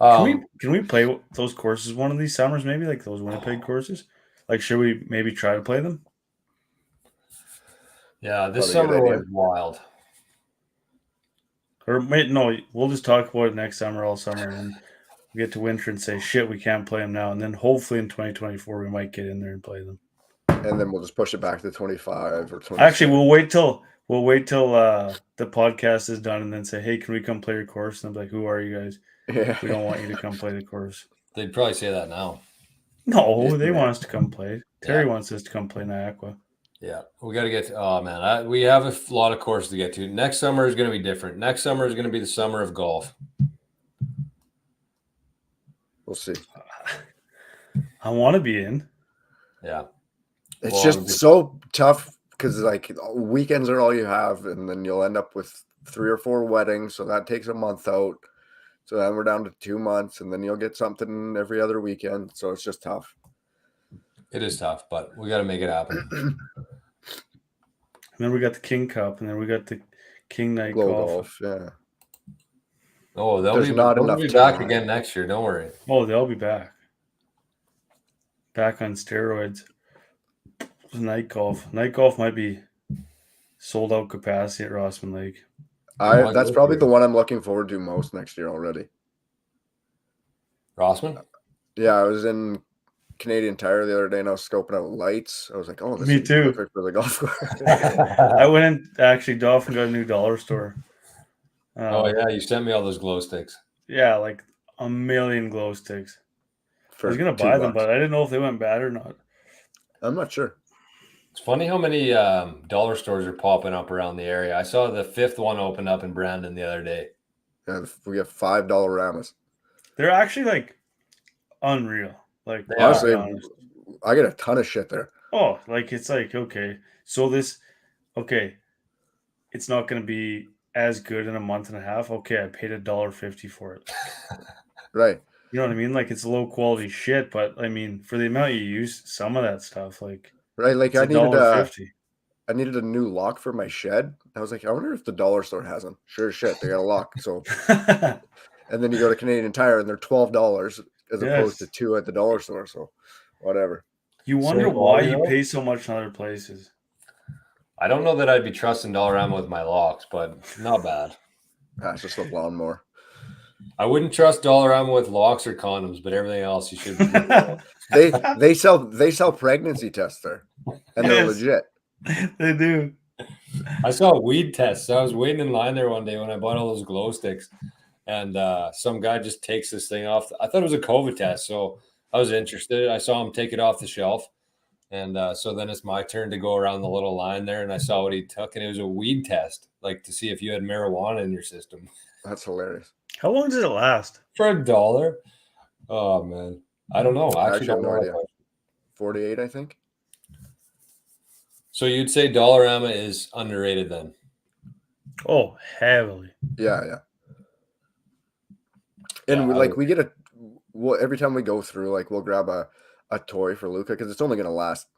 Can we play those courses one of these summers? Maybe like those Winnipeg courses. Like, should we maybe try to play them? Yeah, this Probably a good summer idea. was wild. Or no, we'll just talk about it next summer, all summer, and then we get to winter and say, shit, we can't play them now. And then hopefully in 2024 we might get in there and play them. And then we'll just push it back to 25 or 20. Actually, we'll wait till the podcast is done and then say, hey, can we come play your course? And I'm like, who are you guys? Yeah. We don't want you to come play the course. They'd probably say that now. No, they want us to come play. Terry wants us to come play Niagara. Yeah, we got to get. Oh man, we have a lot of courses to get to. Next summer is going to be different. Next summer is going to be the summer of golf. We'll see. I want to be in. Yeah, It's Well, just so tough because like weekends are all you have, and then you'll end up with 3 or 4 weddings, so that takes a month out. So then we're down to 2 months, and then you'll get something every other weekend. So it's just tough. it is tough, but we got to make it happen. And then we got the King Cup, and then we got the King Night Glow Golf. golf. Yeah. Oh, There's not they'll enough be back time. again next year. Don't worry. Oh, they'll be back. Back on steroids. Night golf. Night golf might be sold out capacity at Rossman Lake. That's probably the one I'm looking forward to most next year already. Rossman? Yeah, I was in Canadian Tire the other day and I was scoping out lights. I was like, oh, this Me is too. perfect for the golf course. I went in, actually, Dolphin got a new dollar store. Oh, yeah. You sent me all those glow sticks. Yeah, like a million glow sticks. I was going to $2. buy them, but I didn't know if they went bad or not. I'm not sure. It's funny how many dollar stores are popping up around the area. I saw the 5th one open up in Brandon the other day. Yeah, we have $5 Ramas. They're actually like unreal. Like, honestly, I get a ton of shit there. Oh, like it's like, okay, so this, okay, it's not going to be as good in a month and a half. Okay, I paid $1.50 for it. Right. You know what I mean? Like it's low quality shit, but I mean, for the amount you use, some of that stuff, like right, like it's I needed $1.50. I needed a new lock for my shed. I was like, I wonder if the dollar store has them. Sure as shit, they got a lock. So, and then you go to Canadian Tire and they're $12 as opposed to $2 at the dollar store. So, whatever. You wonder why you pay so much in other places. I don't know that I'd be trusting Dollarama with my locks, but not bad. That's just a lawnmower. I wouldn't trust Dollarama with locks or condoms, but everything else you should be they sell pregnancy tests there, and they're legit. They do. I saw weed tests. I was waiting in line there one day when I bought all those glow sticks, and some guy just takes this thing off. I thought it was a COVID test, so I was interested. I saw him take it off the shelf, and so then it's my turn to go around the little line there, and I saw what he took, and it was a weed test, like to see if you had marijuana in your system. That's hilarious. How long does it last? For $1? Oh man, I don't know. I actually have don't no know. idea. 48, I think. So you'd say Dollarama is underrated then? Oh, heavily. Yeah. And we get every time we go through, like we'll grab a toy for Luca because it's only going to last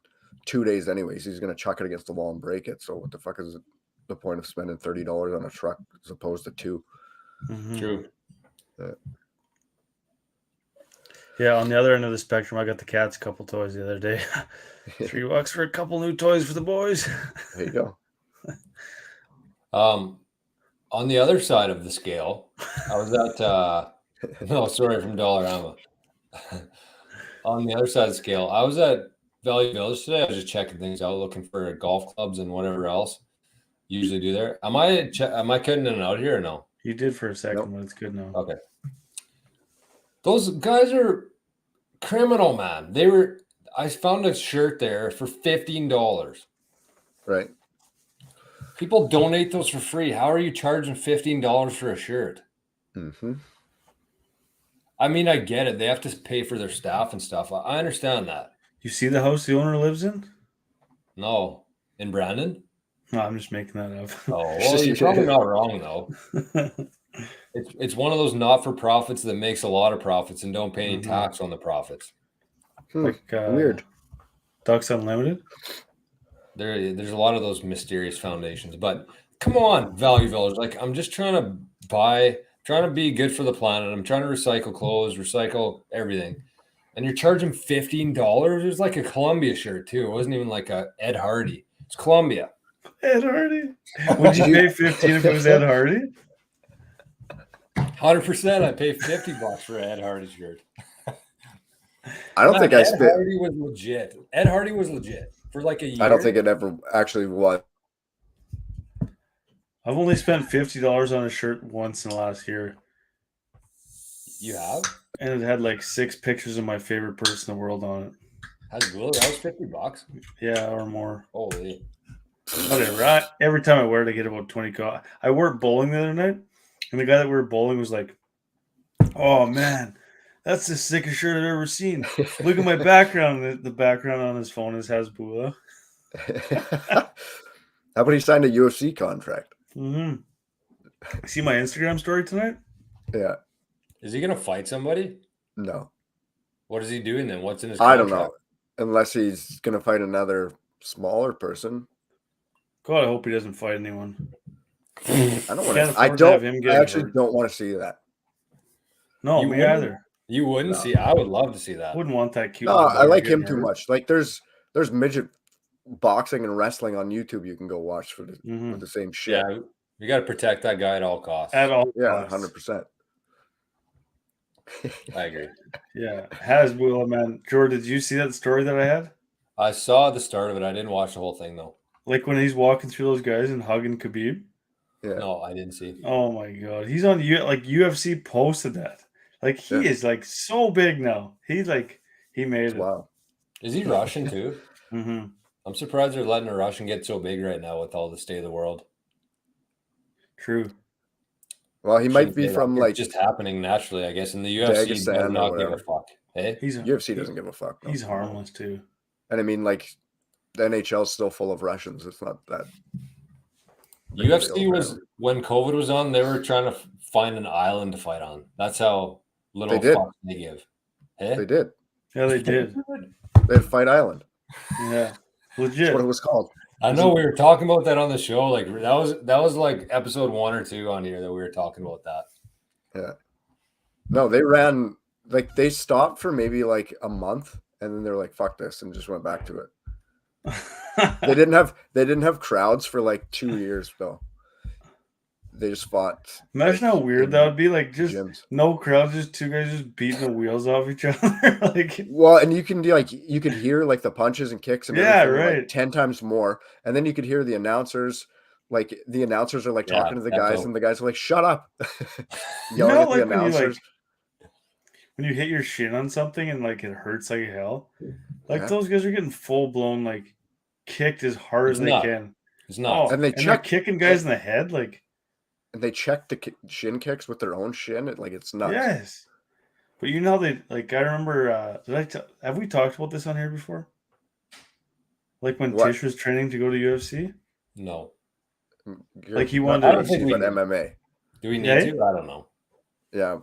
2 days anyways. He's going to chuck it against the wall and break it. So what the fuck is the point of spending $30 on a truck as opposed to $2? Mm-hmm. True. Yeah, on the other end of the spectrum, I got the cats a couple toys the other day. $3 for a couple new toys for the boys. There you go. On the other side of the scale, I was at no, sorry, from Dollarama. On the other side of the scale, I was at Valley Village today. I was just checking things out, looking for golf clubs and whatever else you usually do there. Am I cutting in and out here or no? You did for a second, Nope. but it's good now. Okay. Those guys are criminal, man. I found a shirt there for $15. Right. People donate those for free. How are you charging $15 for a shirt? Mm-hmm. I mean, I get it. They have to pay for their staff and stuff. I understand that. You see the house the owner lives in? No. In Brandon? No, I'm just making that up. Oh, well, you're probably not wrong, though. It's one of those not-for-profits that makes a lot of profits and don't pay any tax on the profits. Like Weird. Ducks Unlimited? There's a lot of those mysterious foundations. But come on, Value Village. Like, I'm just trying to be good for the planet. I'm trying to recycle clothes, recycle everything. And you're charging $15? It was like a Columbia shirt, too. It wasn't even like a Ed Hardy. It's Columbia. Ed Hardy? Would you pay $15 if it was Ed Hardy? 100%. I pay $50 for an Ed Hardy shirt. I don't think I Ed spit. Hardy was legit. Ed Hardy was legit for like a year. I don't think it ever actually was. I've only spent $50 on a shirt once in the last year. You have? And it had like 6 pictures of my favorite person in the world on it. That's good. That was $50. Yeah, or more. Holy. Whatever. Every time I wear it, I get about 20. I wore it bowling the other night, and the guy that we were bowling was like, "Oh man, that's the sickest shirt I've ever seen. Look at my background." The background on his phone is Hasbulla. How about he signed a UFC contract? Mm-hmm. See my Instagram story tonight? Yeah. Is he gonna fight somebody? No. What is he doing then? What's in his I contract? don't know. Unless he's gonna fight another smaller person. God, I hope he doesn't fight anyone. I don't want Can't to. I afford to have don't. him I getting actually hurt. don't want to see that. No, You me wouldn't? either. You wouldn't No. see. I would love to see that. Wouldn't want that cute. No, little I boy like getting him too hurt. much. Like there's midget boxing and wrestling on YouTube. You can go watch for the same shit. Yeah, we got to protect that guy at all costs. At all Yeah, costs. 100%. I agree. Yeah, Hasbulla, man. George, did you see that story that I had? I saw the start of it. I didn't watch the whole thing though. Like when he's walking through those guys and hugging Khabib. Yeah. No, I didn't see. Oh my god, he's on like UFC posted that. Like he Yeah. is like so big now. He's like he made it. Wow. Is he Russian too? Mm-hmm. I'm surprised they're letting a Russian get so big right now with all the state of the world. True. Well, he might be Shouldn't say from that. like It's just happening naturally, I guess. And the UFC does Dagestan or not give a whatever. fuck. Hey, UFC doesn't give a fuck. No. He's harmless too. And I mean, like the NHL's still full of Russians. It's not that. UFC was when COVID was on. They were trying to find an island to fight on. That's how little They did. fuck they give. Hey? They did. Yeah, they did. They had Fight Island. Yeah, That's what legit. it was called. I know we were talking about that on the show. Like that was like episode 1 or 2 on here that we were talking about that. Yeah. No, they ran like they stopped for maybe like a month, and then they're like, "Fuck this," and just went back to it. They didn't have crowds for like 2 years though. They just fought. Imagine how weird that would be. Like just gyms. no crowd, just two guys just beating the wheels off each other. Like Well, and you can do like you could hear like the punches and kicks and Yeah, everything right. like 10 times more, and then you could hear the announcers. Like the announcers are like Yeah, talking to the that's guys, all. and the guys are like, "Shut up!" You Yelling know, at the like when you announcers. when you hit your shin on something and like it hurts like hell. Like Yeah. those guys are getting full blown like kicked as hard It's as they nuts. can. It's not. And they they're check- kicking guys in the head. Like And they check the shin kicks with their own shin. Like it's nuts. yes, but you know they like. I remember. Have we talked about this on here before? Like when What? Tish was training to go to UFC. No. Like he Not wanted I don't UFC, think we but did. MMA. Do we need Yeah. to? I don't know. Yeah,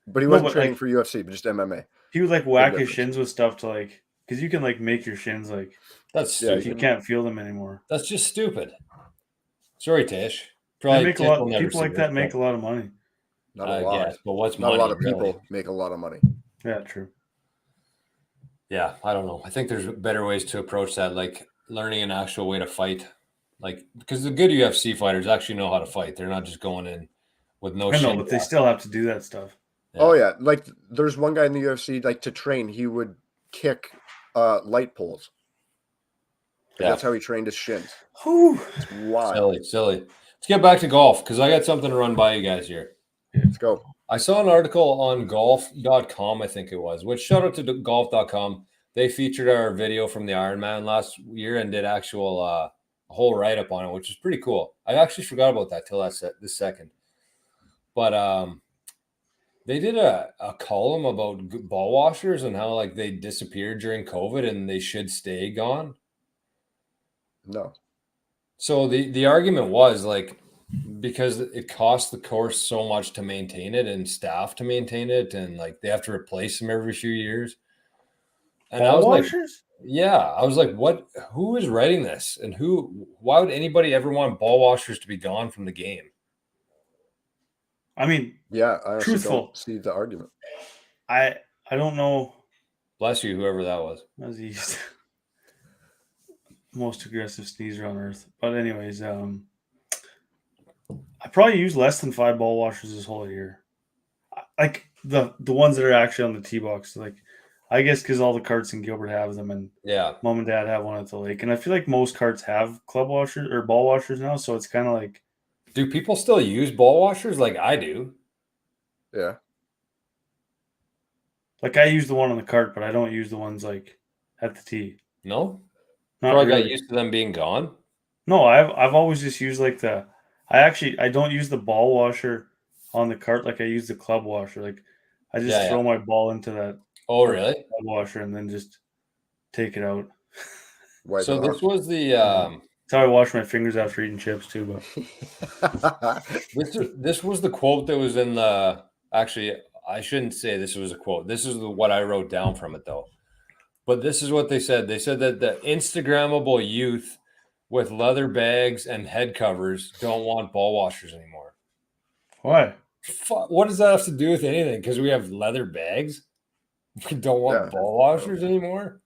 but he No, wasn't but, training like- for UFC, but just MMA. He would like whack his difference. shins with stuff to like because you can like make your shins like That's Yeah, stupid. you can't feel them anymore. That's just stupid. Sorry, Tish. They Probably make a Tish lot. will never People see like this, that make but a lot of money. Not I a lot. guess, but what's Not money? a lot of people really? make a lot of money. Yeah, true. Yeah, I don't know. I think there's better ways to approach that, like learning an actual way to fight. Like because the good UFC fighters actually know how to fight. They're not just going in with no I know, shin but they guard. still have to do that stuff. Yeah. Oh yeah, like there's one guy in the UFC like to train. He would kick light poles. Yeah. That's how he trained his shins. Whew. It's wild. Silly. Let's get back to golf because I got something to run by you guys here. Let's go. I saw an article on golf.com, I think it was, which shout out to golf.com. They featured our video from the Ironman last year and did actual a whole write-up on it, which is pretty cool. I actually forgot about that till this second. But they did a column about ball washers and how like they disappeared during COVID and they should stay gone. No. So the argument was like because it costs the course so much to maintain it and staff to maintain it, and like they have to replace them every few years. And I was Ball like, washers? yeah, I was like, what? Who is writing this, and why would anybody ever want ball washers to be gone from the game? I mean, Yeah, I honestly Truthful. don't see the argument. I don't know. Bless you, whoever that was. As he's most aggressive sneezer on earth. But anyways, I probably use less than 5 ball washers this whole year. Like the ones that are actually on the tee box. Like I guess because all the carts in Gilbert have them, and Yeah, mom and dad have one at the lake, and I feel like most carts have club washers or ball washers now. So it's kind of like do people still use ball washers like I do? Yeah. I use the one on the cart, but I don't use the ones like at the tee. No, Not probably really. got used to them being gone. No, I've always just used like I don't use the ball washer on the cart like I use the club washer. Like I just Yeah, throw my ball into that Oh, really? club washer and then just take it out. Wipe So it this off. was the That's how I wash my fingers after eating chips too. But this was the quote that was in the. Actually, I shouldn't say this was a quote. This is what I wrote down from it though. But this is what they said. They said that the Instagrammable youth with leather bags and head covers don't want ball washers anymore. Why? What does that have to do with anything? Because we have leather bags? We don't want ball washers anymore?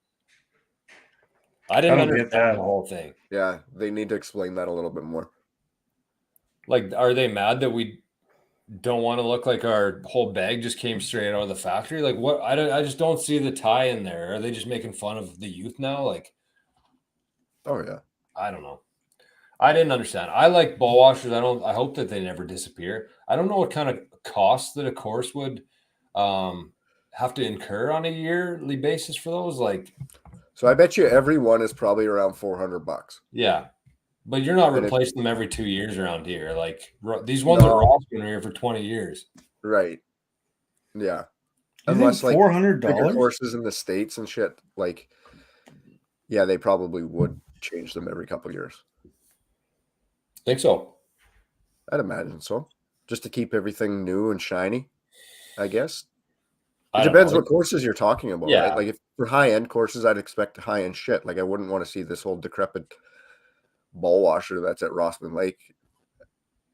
I didn't don't get understand that. the whole thing. Yeah, they need to explain that a little bit more. Like, are they mad that we don't want to look like our whole bag just came straight out of the factory? Like, what? I just don't see the tie in there. Are they just making fun of the youth now? Like, Oh yeah. I don't know. I didn't understand. I like ball washers. I hope that they never disappear. I don't know what kind of costs that a course would have to incur on a yearly basis for those. Like, So I bet you every one is probably around $400. yeah, but you're not And replacing them every 2 years around here. Like these ones are been here for 20 years. Right. Yeah. You Unless think like $400 bigger courses in the States and shit, like yeah, they probably would change them every couple of years. Think so. I'd imagine so. Just to keep everything new and shiny, I guess. It depends what courses you're talking about, right? Like if for high-end courses, I'd expect high-end shit. Like I wouldn't want to see this whole decrepit ball washer that's at Rossman Lake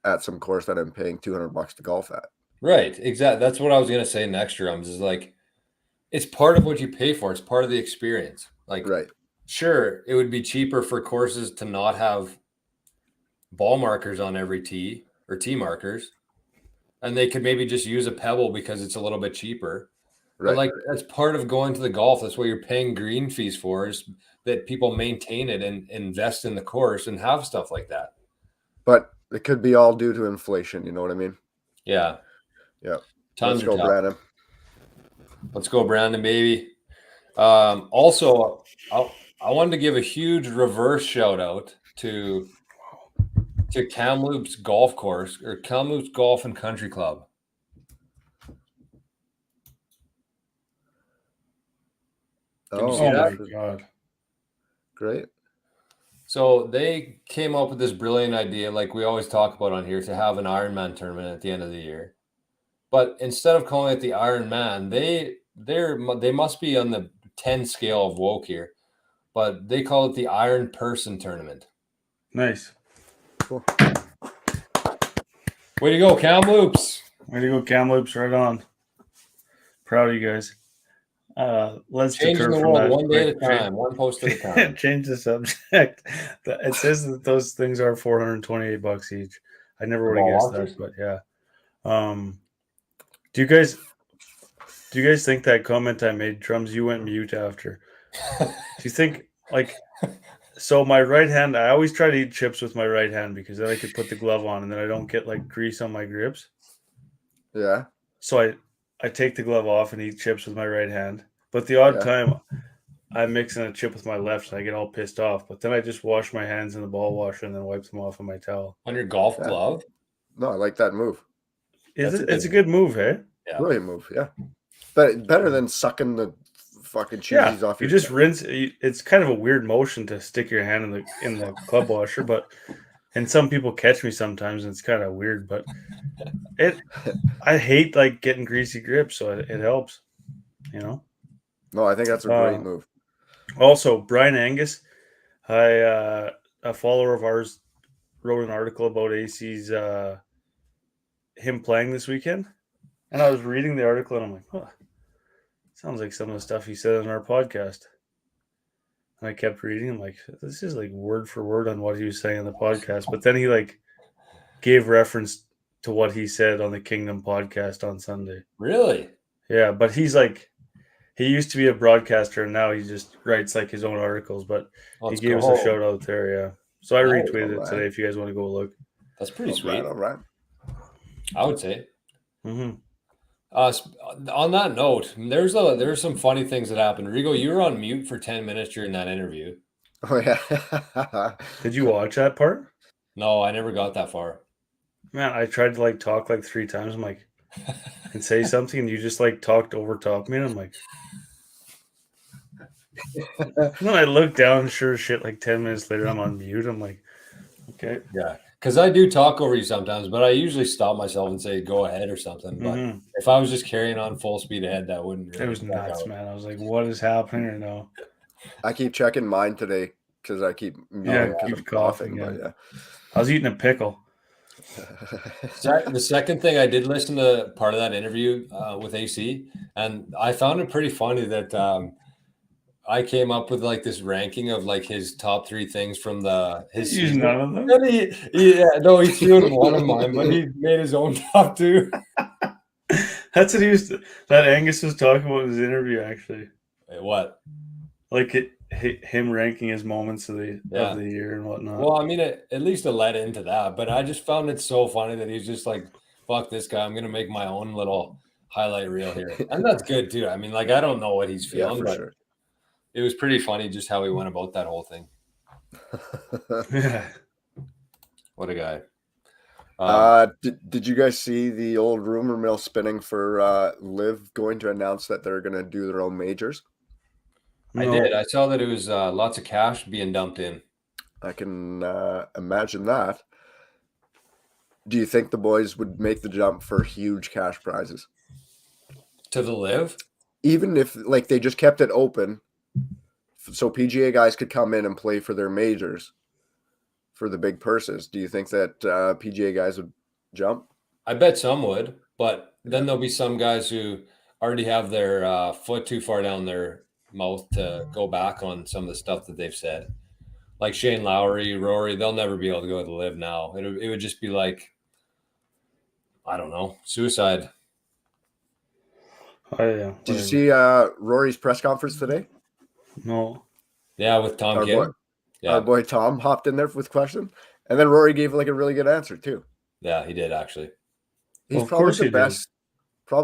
at some course that I'm paying $200 to golf at. Right. Exactly. That's what I was gonna say next, Drums, is like it's part of what you pay for. It's part of the experience. Like, Right. sure, it would be cheaper for courses to not have ball markers on every tee or tee markers, and they could maybe just use a pebble because it's a little bit cheaper. But Right. like that's part of going to the golf. That's what you're paying green fees for, is that people maintain it and invest in the course and have stuff like that. But it could be all due to inflation, you know what I mean? Yeah. Yeah. Times Let's go, are tough. Brandon. Let's go, Brandon, baby. Also, I wanted to give a huge reverse shout out to Kamloops Golf Course, or Kamloops Golf and Country Club. Did you see that? My God. Great. So they came up with this brilliant idea, like we always talk about on here, to have an Ironman tournament at the end of the year. But instead of calling it the Ironman, they must be on the 10 scale of woke here, but they call it the Iron Person Tournament. Nice. Cool. Way to go, Kamloops. Way to go, Kamloops. Right on. Proud of you guys. Let's Changing the world one day at a time, one post at a time. Change the subject. It says that those things are $428 each. I never would have guessed that, but yeah. Do you guys think that comment I made, Drums, you went mute after? Do you think, like, so my right hand, I always try to eat chips with my right hand because then I could put the glove on and then I don't get like grease on my grips. Yeah. So I take the glove off and eat chips with my right hand. But the odd time I'm mixing a chip with my left and I get all pissed off. But then I just wash my hands in the ball washer and then wipe them off on my towel. On your golf glove? No, I like that move. It's a good move, hey? Yeah. Brilliant move, yeah. But better than sucking the fucking cheese off your you just rinse. It's kind of a weird motion to stick your hand in the club washer, and some people catch me sometimes and it's kind of weird, but I hate like getting greasy grips, so it helps, you know. No, I think that's a great move. Also, Brian Angus, a follower of ours, wrote an article about AC's him playing this weekend, and I was reading the article and I'm like, oh, sounds like some of the stuff he said on our podcast. And I kept reading. I'm like, this is like word for word on what he was saying on the podcast. But then he like gave reference to what he said on the Kngdom podcast on Sunday. Really? Yeah, but he's like, he used to be a broadcaster and now he just writes like his own articles. But he gave us a shout out there. Yeah. So I retweeted it today if you guys want to go look. That's pretty sweet. All right. I would say. Mm-hmm. On that note, there's some funny things that happened. Rigo, you were on mute for 10 minutes during that interview. Oh yeah. Did you watch that part? No, I never got that far. Man, I tried to like talk like 3 times. I'm like, and say something, and you just like talked over top me, and I'm like, and then I look down, sure as shit, like 10 minutes later, I'm on mute. I'm like, okay. Yeah. Because I do talk over you sometimes, but I usually stop myself and say, go ahead or something. But if I was just carrying on full speed ahead, that wouldn't really. It was nuts, man. I was like, what is happening or no? I keep checking mine today because I keep muting because keep I'm coughing. coughing, But I was eating a pickle. The second thing, I did listen to part of that interview with AC, and I found it pretty funny that I came up with like this ranking of like his top 3 things from his Use season. none of them. And he threw in one of mine, but he made his own top 2. That's what that Angus was talking about in his interview, actually. What? Like him ranking his moments of the year and whatnot. Well, I mean, at least it led into that, but I just found it so funny that he's just like, fuck this guy, I'm going to make my own little highlight reel here. And that's good too. I mean, like, I don't know what he's feeling, but sure. It was pretty funny just how he went about that whole thing. What a guy. Did you guys see the old rumor mill spinning for Liv going to announce that they're going to do their own majors? I did. I saw that it was lots of cash being dumped in. I can imagine that. Do you think the boys would make the jump for huge cash prizes? To the Liv? Even if like they just kept it open so PGA guys could come in and play for their majors for the big purses. Do you think that PGA guys would jump? I bet some would, but then there'll be some guys who already have their foot too far down their mouth to go back on some of the stuff that they've said. Like Shane Lowry, Rory, they'll never be able to go to the Liv now. It would just be like, I don't know, suicide. Oh, yeah. Did you see Rory's press conference today? No. Yeah, with Tom Kim. Our boy Tom hopped in there with questions, and then Rory gave like a really good answer too. Yeah, he did actually. He's probably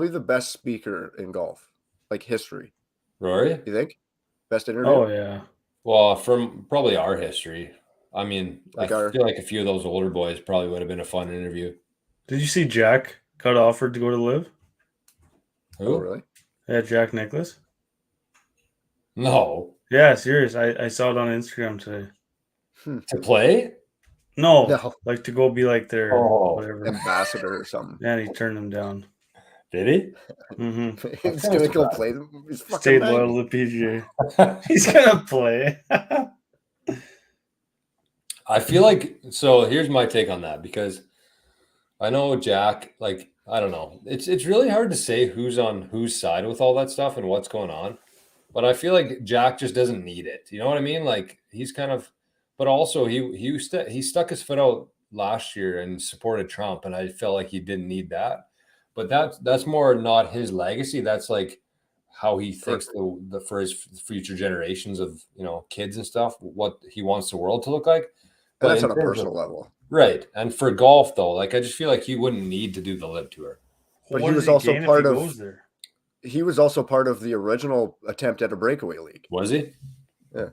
the best speaker in golf, like history. Rory? You think? Best interview? Oh yeah. Well, from probably our history. I mean, I feel like a few of those older boys probably would have been a fun interview. Did you see Jack got offered to go to Liv? Who? Oh, really? Yeah, Jack Nicklaus. No. Yeah, serious. I saw it on Instagram today. To play? No, like to go be like their whatever ambassador or something. Yeah, he turned them down. Did he? Mm-hmm. He's gonna go play them. Stayed loyal to the PGA. He's gonna play. I feel like so. Here's my take on that because I know Jack. Like I don't know. It's really hard to say who's on whose side with all that stuff and what's going on. But I feel like Jack just doesn't need it. You know what I mean? Like he's kind of, but also he stuck his foot out last year and supported Trump, and I felt like he didn't need that. But that's more not his legacy. That's like how he thinks for his future generations of kids and stuff, what he wants the world to look like. But that's on a personal level, right? And for golf though, like I just feel like he wouldn't need to do the Live Tour. But he was also part of. He was also part of the original attempt at a breakaway league. Was he? Yeah.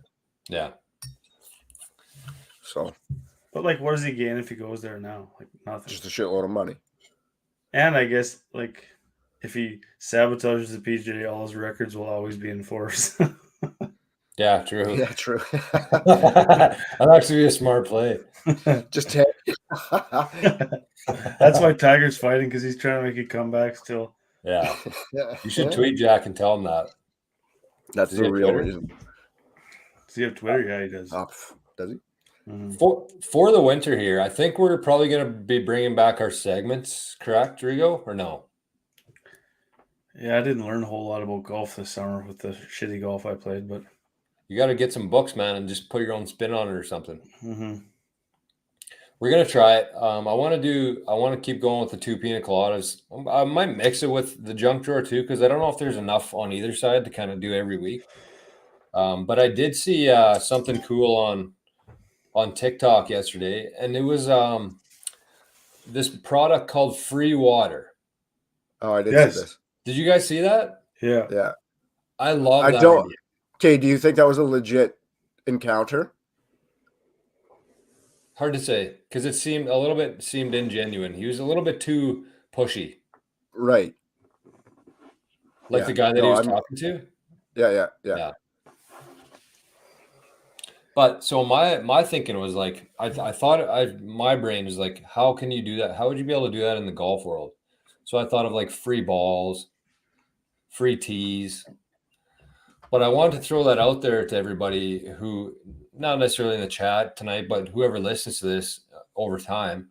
Yeah. So. But like, what does he gain if he goes there now? Like nothing. Just a shitload of money. And I guess like if he sabotages the PGA, all his records will always be in force. Yeah, true. Yeah, true. That'd actually be a smart play. Just take. That's why Tiger's fighting because he's trying to make a comeback still. Yeah. You should tweet Jack and tell him that. That's the real reason. Does he have Twitter? Yeah, he does. Does he? Mm-hmm. For the winter here, I think we're probably going to be bringing back our segments, correct, Rigo, or no? Yeah, I didn't learn a whole lot about golf this summer with the shitty golf I played, but you got to get some books, man, and just put your own spin on it or something. Mm-hmm. We're gonna try it. I want to keep going with the 2 pina coladas. I might mix it with the junk drawer too, because I don't know if there's enough on either side to kind of do every week. But I did see something cool on TikTok yesterday, and it was this product called Free Water. Oh, I did see this. Did you guys see that? Yeah. Yeah. I love that idea. Okay, do you think that was a legit encounter? Hard to say because it seemed ingenuine. He was a little bit too pushy. Right. Like the guy that he was talking to? Yeah. But so my thinking was like, I thought my brain was like, how can you do that? How would you be able to do that in the golf world? So I thought of like free balls, free tees. But I wanted to throw that out there to everybody who not necessarily in the chat tonight, but whoever listens to this over time,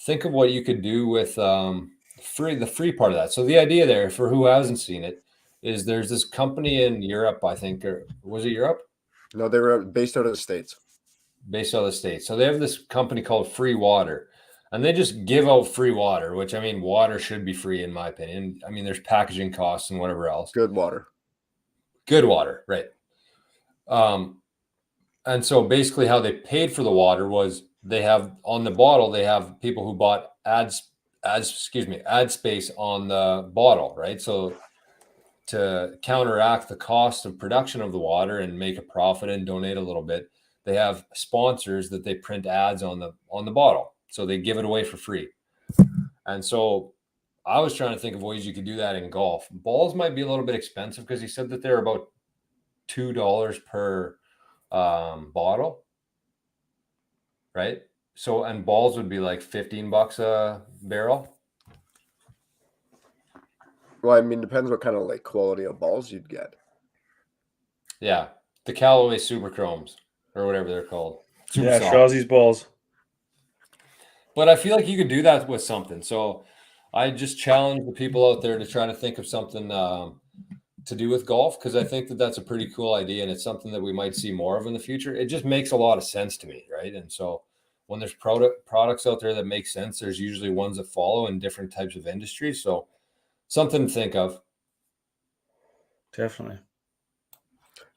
think of what you could do with the free part of that. So the idea there, for who hasn't seen it, is there's this company in Europe, I think, or was it Europe? No, they were based out of the States. Based out of the States. So they have this company called Free Water, and they just give out free water, which, I mean, water should be free in my opinion. I mean, there's packaging costs and whatever else. Good water. Good water, right. And so basically how they paid for the water was they have on the bottle, they have people who bought ad space on the bottle, right? So to counteract the cost of production of the water and make a profit and donate a little bit, they have sponsors that they print ads on the bottle. So they give it away for free. And so I was trying to think of ways you could do that in golf. Balls might be a little bit expensive because he said that they're about $2 per bottle, right? So, and balls would be like $15 a barrel. Well, I mean, depends what kind of like quality of balls you'd get. Yeah, the Callaway Super Chromes or whatever they're called. Yeah, Shawzy's balls. But I feel like you could do that with something. So I just challenge the people out there to try to think of something to do with golf, because I think that that's a pretty cool idea, and it's something that we might see more of in the future. It just makes a lot of sense to me, right? And so when there's products out there that make sense, there's usually ones that follow in different types of industries. So something to think of. Definitely.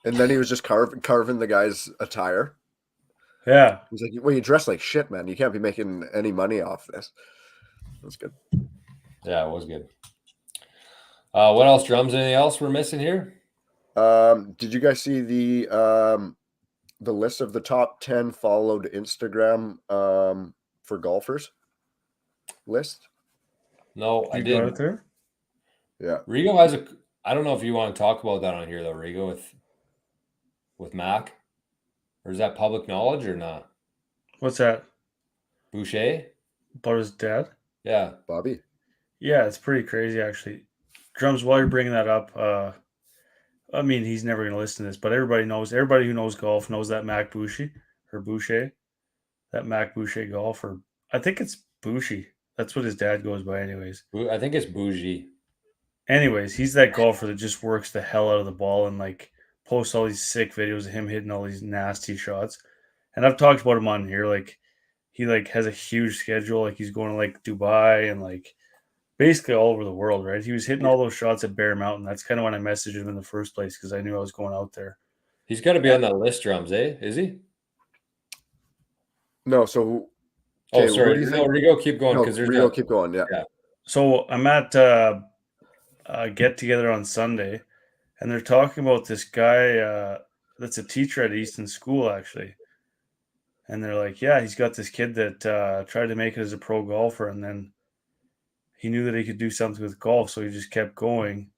And then he was just carving the guy's attire. Yeah. He's like, well, you dress like shit, man. You can't be making any money off this. That's good. Yeah, it was good. What else, drums? Anything else we're missing here? Did you guys see the list of the top 10 followed Instagram for golfers list? No, I You didn't. got it there? Yeah. Rigo has I don't know if you want to talk about that on here though, Rigo, with Mac. Or is that public knowledge or not? What's that? Boucher? About his dad? Yeah. Bobby. Yeah, it's pretty crazy actually. Drums, while you're bringing that up, I mean, he's never going to listen to this, but everybody who knows golf knows that Mac Boucher, that Mac Boucher golf, or I think it's Boucher. That's what his dad goes by anyways. I think it's Bougie. Anyways, he's that golfer that just works the hell out of the ball and like posts all these sick videos of him hitting all these nasty shots. And I've talked about him on here. Like he like has a huge schedule. Like he's going to like Dubai and like basically all over the world, right? He was hitting all those shots at Bear Mountain. That's kind of when I messaged him in the first place because I knew I was going out there. He's got to be on that list, drums, eh? Is he? No, so okay, sorry. Rigo, keep going because Rigo, keep going. Yeah. So I'm at get together on Sunday, and they're talking about this guy that's a teacher at Easton School actually, and they're like, yeah, he's got this kid that tried to make it as a pro golfer, and then he knew that he could do something with golf, so he just kept going.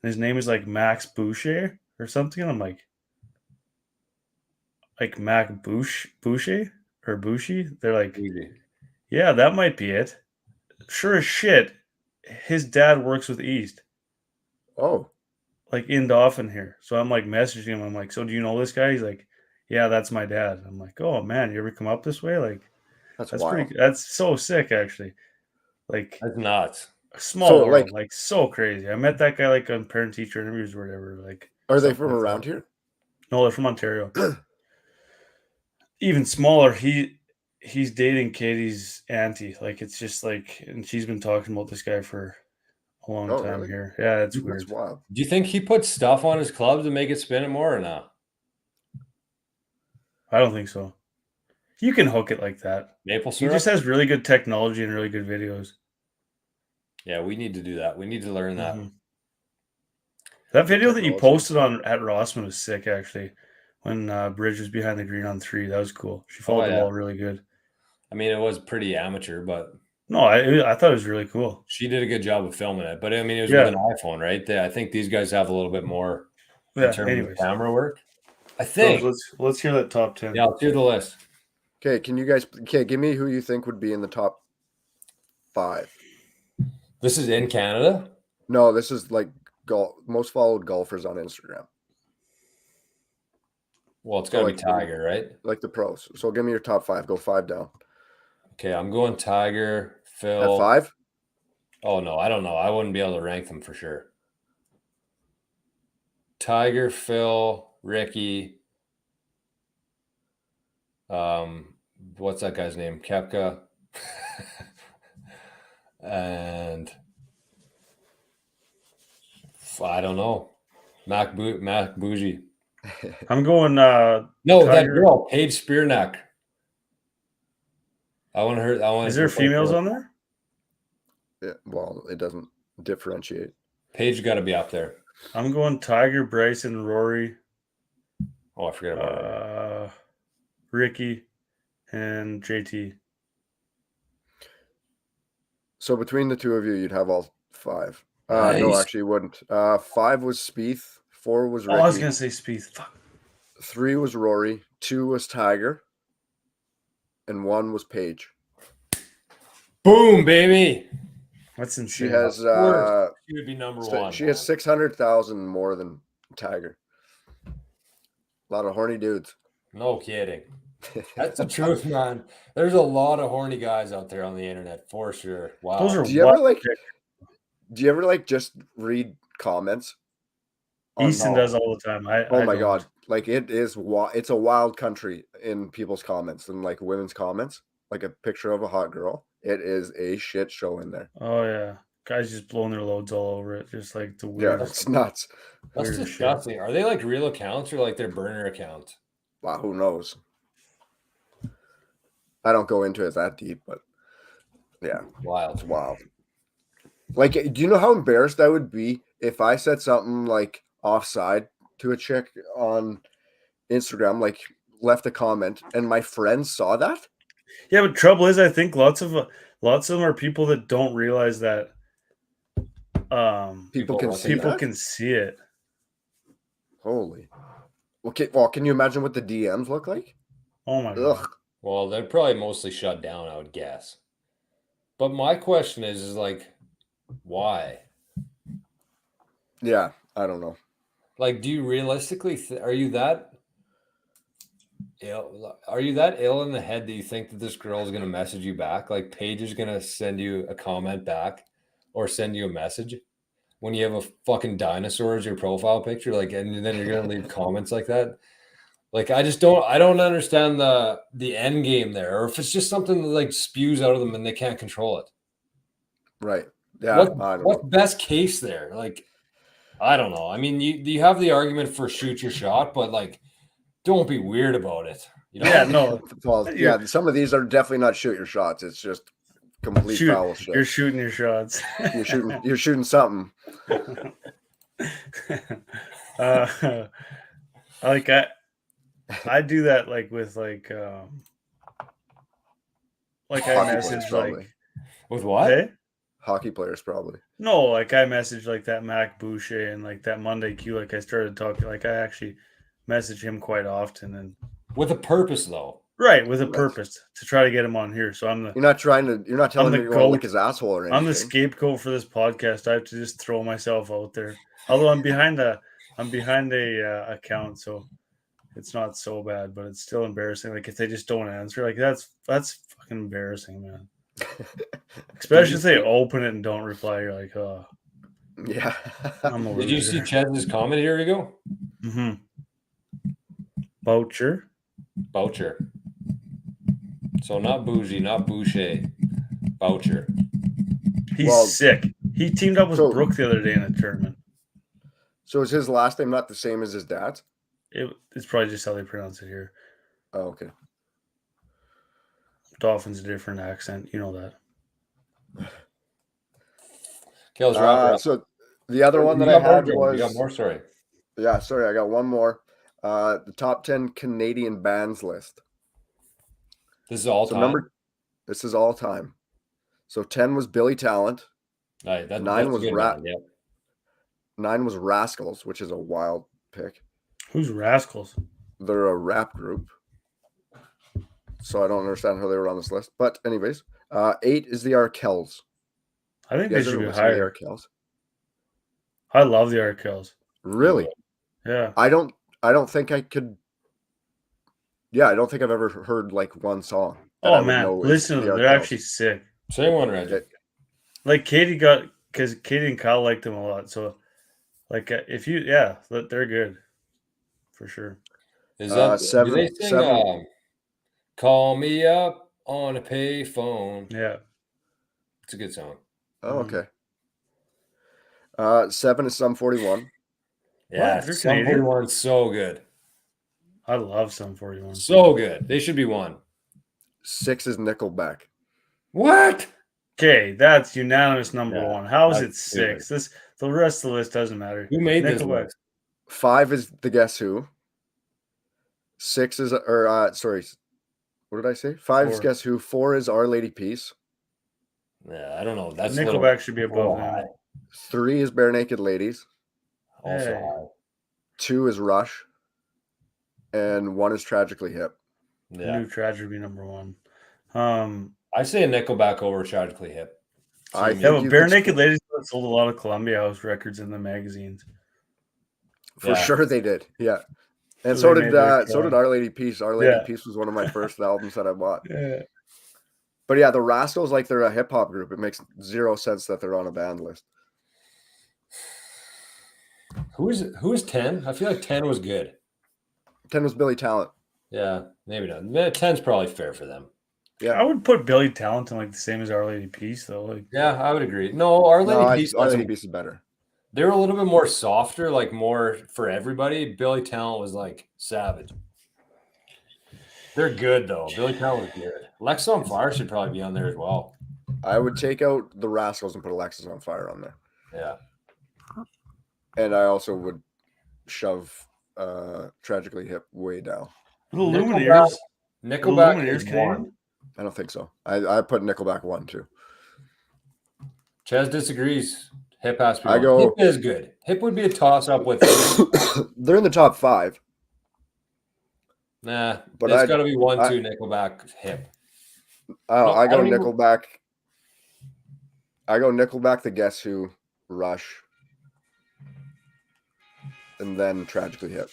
And his name is like Max Boucher or something. And I'm like Mac Boucher or Boucher. They're like, yeah, that might be it. Sure as shit, his dad works with East. Oh. Like in Dauphin here. So I'm like messaging him. I'm like, so do you know this guy? He's like, yeah, that's my dad. I'm like, oh man, you ever come up this way? Like, that's pretty. That's so sick, actually. Like, that's nuts. Small world, like so crazy. I met that guy like on parent teacher interviews or whatever. Like, are they from around here? No, they're from Ontario. Even smaller. He's dating Katie's auntie. Like, it's just like, and she's been talking about this guy for a long time here. Yeah, it's weird. That's wild. Do you think he puts stuff on his clubs to make it spin it more or not? I don't think so. You can hook it like that. Maple syrup? He just has really good technology and really good videos. Yeah, we need to do that. We need to learn that. Mm-hmm. That video that you posted on at Rossman was sick, actually. When Bridge was behind the green on 3, that was cool. She followed the ball really good. I mean, it was pretty amateur, but no, I thought it was really cool. She did a good job of filming it, but I mean, it was with an iPhone, right? I think these guys have a little bit more in terms of camera work. I think. So let's hear that top 10. Yeah, let's hear the list. Okay, can you guys? Okay, give me who you think would be in the top 5. This is in Canada? No, this is like most followed golfers on Instagram. Well, it's So got to be like Tiger, right? like the pros. So give me your top 5. Go 5 down. Okay, I'm going Tiger, At Phil. 5? Oh no, I don't know. I wouldn't be able to rank them for sure. Tiger, Phil, Ricky. What's that guy's name? Kepka. And I don't know. Mac Bougie. I'm going No, that Tiger. girl, Paige Spearneck. I want her. Is there females on there? Yeah, well, it doesn't differentiate. Paige got to be up there. I'm going Tiger, Bryson, Rory. Oh, I forget about Rory. Ricky, and JT. So between the two of you, you'd have all 5. No, Nice. actually, you wouldn't. 5 was Spieth. 4 was Ricky. Oh, I was gonna say Spieth. Fuck. 3 was Rory. 2 was Tiger. And 1 was Paige. Boom, baby. That's insane. She has She would be number one. She has 600,000 more than Tiger. A lot of horny dudes. No kidding. That's the truth, man. There's a lot of horny guys out there on the internet for sure. Wow. Those are Do you ever like just read comments? Easton does all the time. Oh my god. Like it's a wild country in people's comments and like women's comments. Like a picture of a hot girl. It is a shit show in there. Oh yeah. Guys just blowing their loads all over it. Just like the weird. Yeah, it's nuts. That's disgusting. Are they like real accounts or like their burner accounts? Wow, who knows? I don't go into it that deep, but yeah. Wild. Like, do you know how embarrassed I would be if I said something like offside to a chick on Instagram, like left a comment, and my friends saw that? Yeah, but trouble is, I think lots of them are people that don't realize that People can see it. Holy. Okay, well, can you imagine what the DMs look like? Oh my god. Well, they're probably mostly shut down, I would guess. But my question is like, why? Yeah, I don't know. Like, do you realistically are you that ill? Are you that ill in the head that you think that this girl is going to message you back? Like, Paige is going to send you a comment back or send you a message when you have a fucking dinosaur as your profile picture? Like, and then you're going to leave comments like that? Like, I don't understand the end game there, or if it's just something that like spews out of them and they can't control it. Right. Yeah. What's best case there? Like, I don't know. I mean, you have the argument for shoot your shot, but like, don't be weird about it. You know? Yeah, no. Well, yeah, some of these are definitely not shoot your shots. It's just complete foul shit. You're shooting your shots. You're shooting something. Like I do that like with like I message like with what? Hey? Hockey players probably. No, like I message like that Mac Boucher and like that Monday Q. Like I started talking. Like I actually message him quite often and with a purpose though. Right, with a purpose to try to get him on here. So you're not telling him you're going to lick his asshole or anything. I'm the scapegoat for this podcast. I have to just throw myself out there. Although I'm behind a account, so it's not so bad, but it's still embarrassing. Like if they just don't answer, like that's fucking embarrassing, man. Especially if they open it and don't reply. You're like, oh, yeah. Did you see Chez's comment here? You go. Mm-hmm. Boucher. So not Bougie, not Boucher. Boucher. He's sick. He teamed up with Brooke the other day in a tournament. So is his last name not the same as his dad's? It's probably just how they pronounce it here. Oh, okay. Dolphin's a different accent. You know that. Okay, let's wrap it up. So the other one that I had was... You got more? Sorry. Yeah, sorry. I got one more. The top 10 Canadian bands list. This is all time? This is all time. So 10 was Billy Talent. Right, 9 was 9 was Rascals, which is a wild pick. Who's Rascals? They're a rap group. So I don't understand how they were on this list. But anyways, 8 is the Arkells. I think they should be higher. I love the Arkells. Really? Yeah. I don't think I could Yeah, I don't think I've ever heard like one song that Oh I would man, know is listen to the them. They're Arkells. actually sick. Same one, Reggie. Yeah. Like because Katie and Kyle liked them a lot. So like if you they're good for sure. Is that do they sing seven. Call Me Up on a Payphone? Yeah. It's a good song. Oh, okay. 7 is Sum 41. Yeah, They're Sum Canadian? 41's so good. I love Sum 41. So good. They should be one. 6 is Nickelback. What? Okay, that's unanimous number Yeah, one. How is it that's stupid. 6? The rest of the list doesn't matter. Who made this Nickelback. list? 5 is The Guess Who. 6 is sorry, what did I say? 5 is 4. Guess Who. 4 is Our Lady Peace. Yeah, I don't know. That's a Nickelback little, should be little above them. high. 3 is Bare Naked Ladies. Also Hey. high. 2 is Rush. And 1 is Tragically Hip. I knew Tragedy would be number 1. I say a Nickelback over Tragically Hip. I Yeah, think but Bare Naked Ladies sold a lot of Columbia House records in the magazines. For sure they did. Yeah. And So so they did made their so did killing. Our Lady Peace. Our Lady Yeah. Peace was one of my first albums that I bought. Yeah. But yeah, the Rascals, like they're a hip hop group. It makes zero sense that they're on a band list. Who is 10? I feel like 10 was good. 10 was Billy Talent. Yeah, maybe not. 10's probably fair for them. Yeah. I would put Billy Talent in like the same as Our Lady Peace though. Like Yeah, I would agree. No, Our Lady Peace Our Lady wasn't. Peace is better. They were a little bit more softer, like more for everybody. Billy Talent was like savage. They're good though. Billy Talent was good. Alexis on Fire should probably be on there as well. I would take out the Rascals and put Alexis on Fire on there. Yeah. And I also would shove Tragically Hip way down. the Lumineers. Nickelback Lumineers is Canadian? one. I don't think so. I put Nickelback 1 too. Chez disagrees. Hip has to be I one. go- Hip is good. Hip would be a toss-up with They're in the top 5. nah, But there's I- got to be 1, I- 2 Nickelback Hip. I go don't even- Nickelback. I go Nickelback, The Guess Who, Rush, and then Tragically Hip.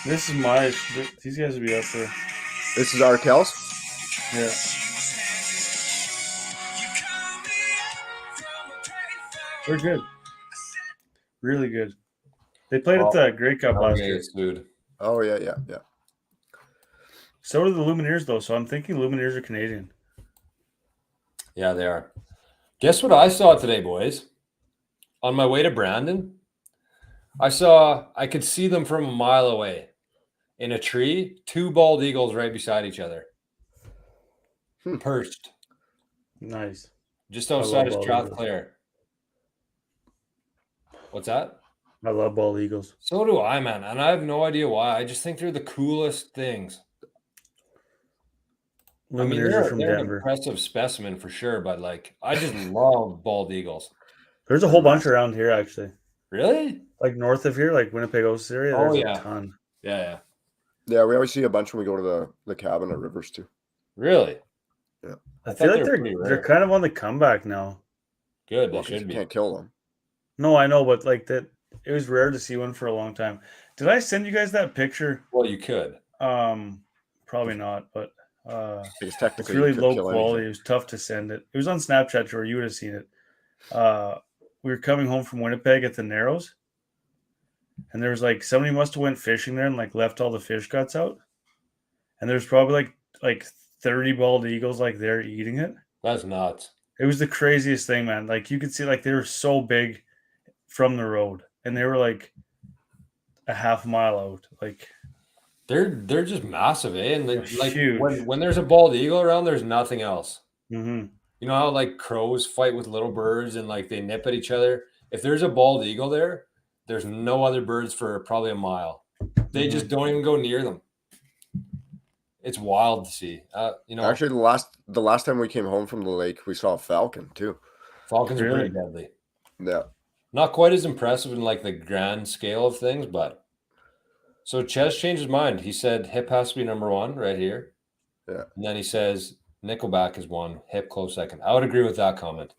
These guys would be up there. This is Arkells. Yeah. They're good. Really good. They played at the Grey Cup last year. Dude. Oh yeah. So do the Lumineers though, so I'm thinking Lumineers are Canadian. Yeah, they are. Guess what I saw today, boys? On my way to Brandon, I could see them from a mile away in a tree, 2 bald eagles right beside each other. Perched. Nice. Just outside of bald Strathclair. What's that? I love bald eagles. So do I, man. And I have no idea why. I just think they're the coolest things. I mean, Lumineers are from they're an Denver. impressive specimen for sure, but like, I just love bald eagles. There's a whole bunch around here actually. Really? Like north of here, like Winnipeg, Osis area, Oh, there's yeah. a ton. Yeah. Yeah, we always see a bunch when we go to the cabin at Rivers too. Really? I thought feel they like were pretty they're rare. kind of on the comeback now. Good. They Well, 'cause should you be. can't kill them. No, I know, but like that, it was rare to see one for a long time. Did I send you guys that picture? Well, you could. Probably not, but Because it's technically really you could low kill quality. anything. It was tough to send it. It was on Snapchat, or you would have seen it. We were coming home from Winnipeg at the Narrows, and there was like somebody must have went fishing there and like left all the fish guts out, and there's probably like 30 bald eagles like there eating it. That's nuts. It was the craziest thing, man. Like you could see, like they were so big from the road, and they were like a half mile out. Like They're just massive, eh? And They're like huge. when there's a bald eagle around, there's nothing else. mm-hmm. You know how like crows fight with little birds and like they nip at each other? If there's a bald eagle there, there's no other birds for probably a mile. They just don't even go near them. It's wild to see. Actually, the last time we came home from the lake, we saw a falcon too. Falcons are Really? pretty deadly. Yeah. Not quite as impressive in like the grand scale of things, but so Chez changed his mind. He said hip has to be number 1 right here. Yeah. And then he says Nickelback is 1, hip close second. I would agree with that comment.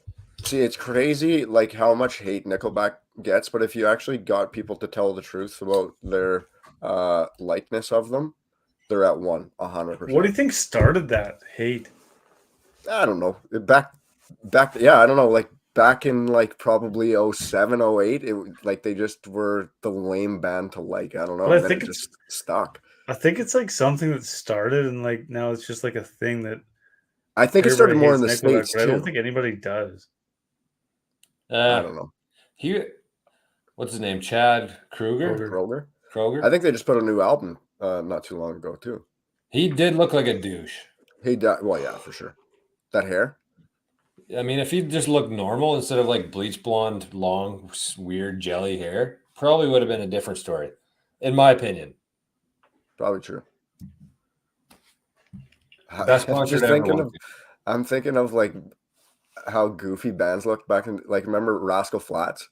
See, it's crazy like how much hate Nickelback gets, but if you actually got people to tell the truth about their likeness of them, they're at 100%. What do you think started that hate? I don't know. Back, yeah, I don't know. Like back in like probably 07, 08, like they just were the lame band to like. I don't know. But I And then think it it's just stuck. I think it's like something that started and like now it's just like a thing that I think it started everybody more in the hates Nickelback, States but I don't too. think anybody does. I don't know. What's his name? Chad Kroger. Kroger. I think they just put a new album not too long ago too. He did look like a douche. He died. Well, yeah, for sure. That hair. I mean, if he just looked normal instead of like bleach blonde, long, weird jelly hair, probably would have been a different story, in my opinion. Probably true. Best concert ever. I'm thinking of like how goofy bands looked back in, like, remember Rascal Flatts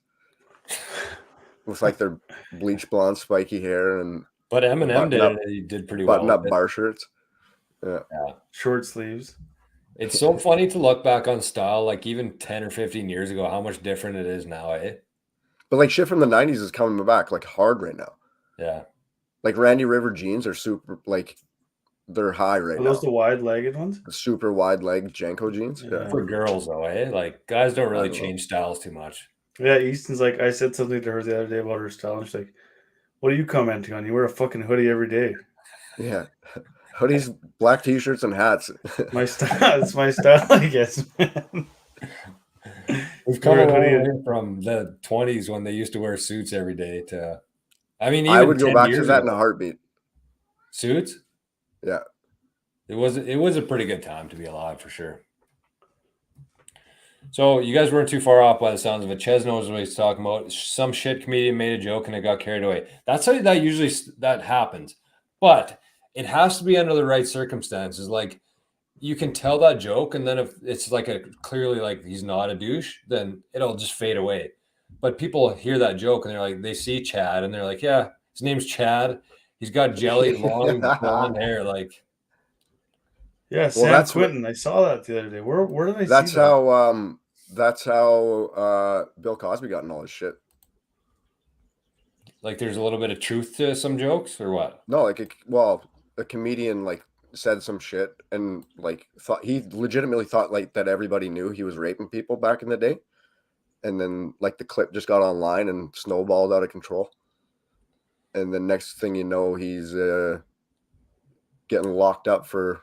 with like their bleach blonde, spiky hair, and but Eminem did it. He did pretty well. Button up bar shirts. Yeah. Short sleeves. It's so funny to look back on style, like even 10 or 15 years ago, how much different it is now, eh? But like shit from the 90s is coming back like hard right now. Yeah. Like Randy River jeans are super, like they're high right now. Are those the wide-legged ones? The super wide leg Janko jeans. Yeah. For girls though, eh? Like guys don't really change styles too much. Yeah, Easton's like, I said something to her the other day about her style, and she's like, what are you commenting on? You wear a fucking hoodie every day. Yeah. Hoodies, black t-shirts, and hats. My style. It's my style, I guess, man. We've come away from the 20s when they used to wear suits every day to, I mean, even I would go back to that ago, in a heartbeat. Suits? Yeah. It was a pretty good time to be alive for sure. So you guys weren't too far off by the sounds of it. Chez knows what he's talking about. Some shit comedian made a joke and it got carried away. That's how that usually happens. But it has to be under the right circumstances. Like you can tell that joke, and then if it's like clearly like he's not a douche, then it'll just fade away. But people hear that joke and they're like, they see Chad and they're like, yeah, his name's Chad. He's got jelly, long blonde hair. Like, yeah, Sam Quinton. I saw that the other day. Where did I see that? That's how Bill Cosby got in all his shit. Like there's a little bit of truth to some jokes or what? No, like a comedian like said some shit and like thought he legitimately thought like that everybody knew he was raping people back in the day. And then like the clip just got online and snowballed out of control. And the next thing you know, he's getting locked up for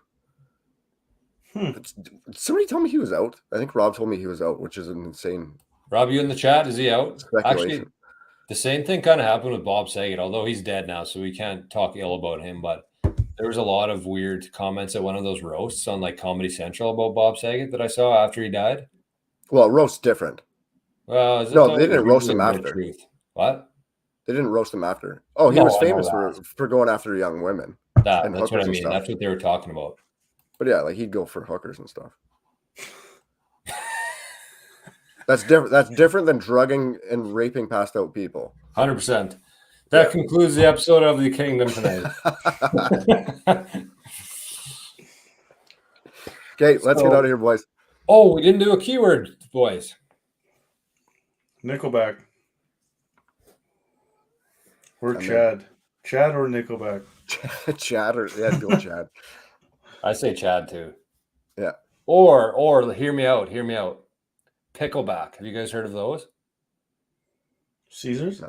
Somebody told me he was out. I think Rob told me he was out, which is an insane. Rob, you in the chat? Is he out? Speculation. Actually, the same thing kind of happened with Bob Saget, although he's dead now, so we can't talk ill about him. But there was a lot of weird comments at one of those roasts on like Comedy Central about Bob Saget that I saw after he died. Well, roast's different. Well, no, they didn't roast him after. Truth. What? They didn't roast him after. Oh, he was famous for going after young women. That's what I mean. That's what they were talking about. But yeah, like he'd go for hookers and stuff. That's different. That's different than drugging and raping passed out people. 100%. That concludes the episode of the Kingdom tonight. Okay, let's get out of here, boys. Oh, we didn't do a keyword, boys. Nickelback. Or Chad. Chad or Nickelback. Chad or go Chad. I say Chad too. Yeah. Or hear me out. Pickleback. Have you guys heard of those? Caesars?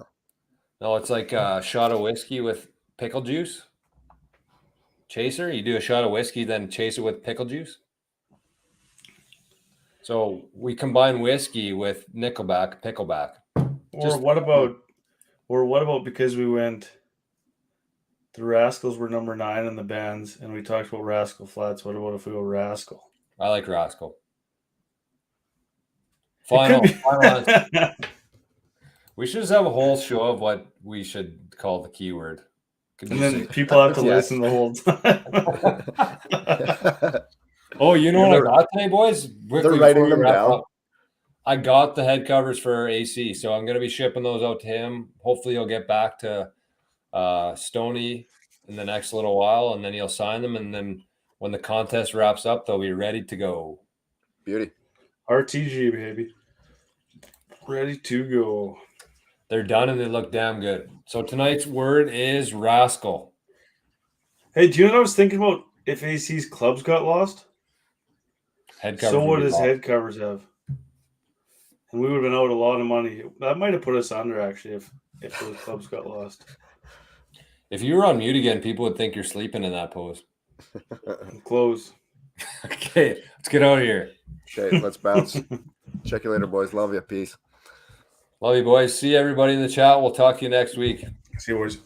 No, it's like a shot of whiskey with pickle juice. Chaser. You do a shot of whiskey, then chase it with pickle juice. So we combine whiskey with Nickelback, pickleback. Or what about because we went, the Rascals were number 9 in the bands, and we talked about Rascal Flatts. What about if we go Rascal? I like Rascal. Final. We should just have a whole show of what we should call the keyword. And then people have to listen the whole time. Oh, you know what I got today, boys? They're writing them down. I got the head covers for AC, so I'm going to be shipping those out to him. Hopefully he'll get back to Stoney in the next little while, and then he'll sign them, and then when the contest wraps up, they'll be ready to go. Beauty. RTG, baby. Ready to go. They're done and they look damn good. So tonight's word is rascal. Hey, do you know what I was thinking about? If AC's clubs got lost, Head covers. so would what be does lost. head covers have? And we would have been out a lot of money. That might have put us under actually if those clubs got lost. If you were on mute again, people would think you're sleeping in that pose. Close. Okay, let's get out of here. Okay, let's bounce. Check you later, boys. Love you. Peace. Love you, boys. See everybody in the chat. We'll talk to you next week. See you, boys.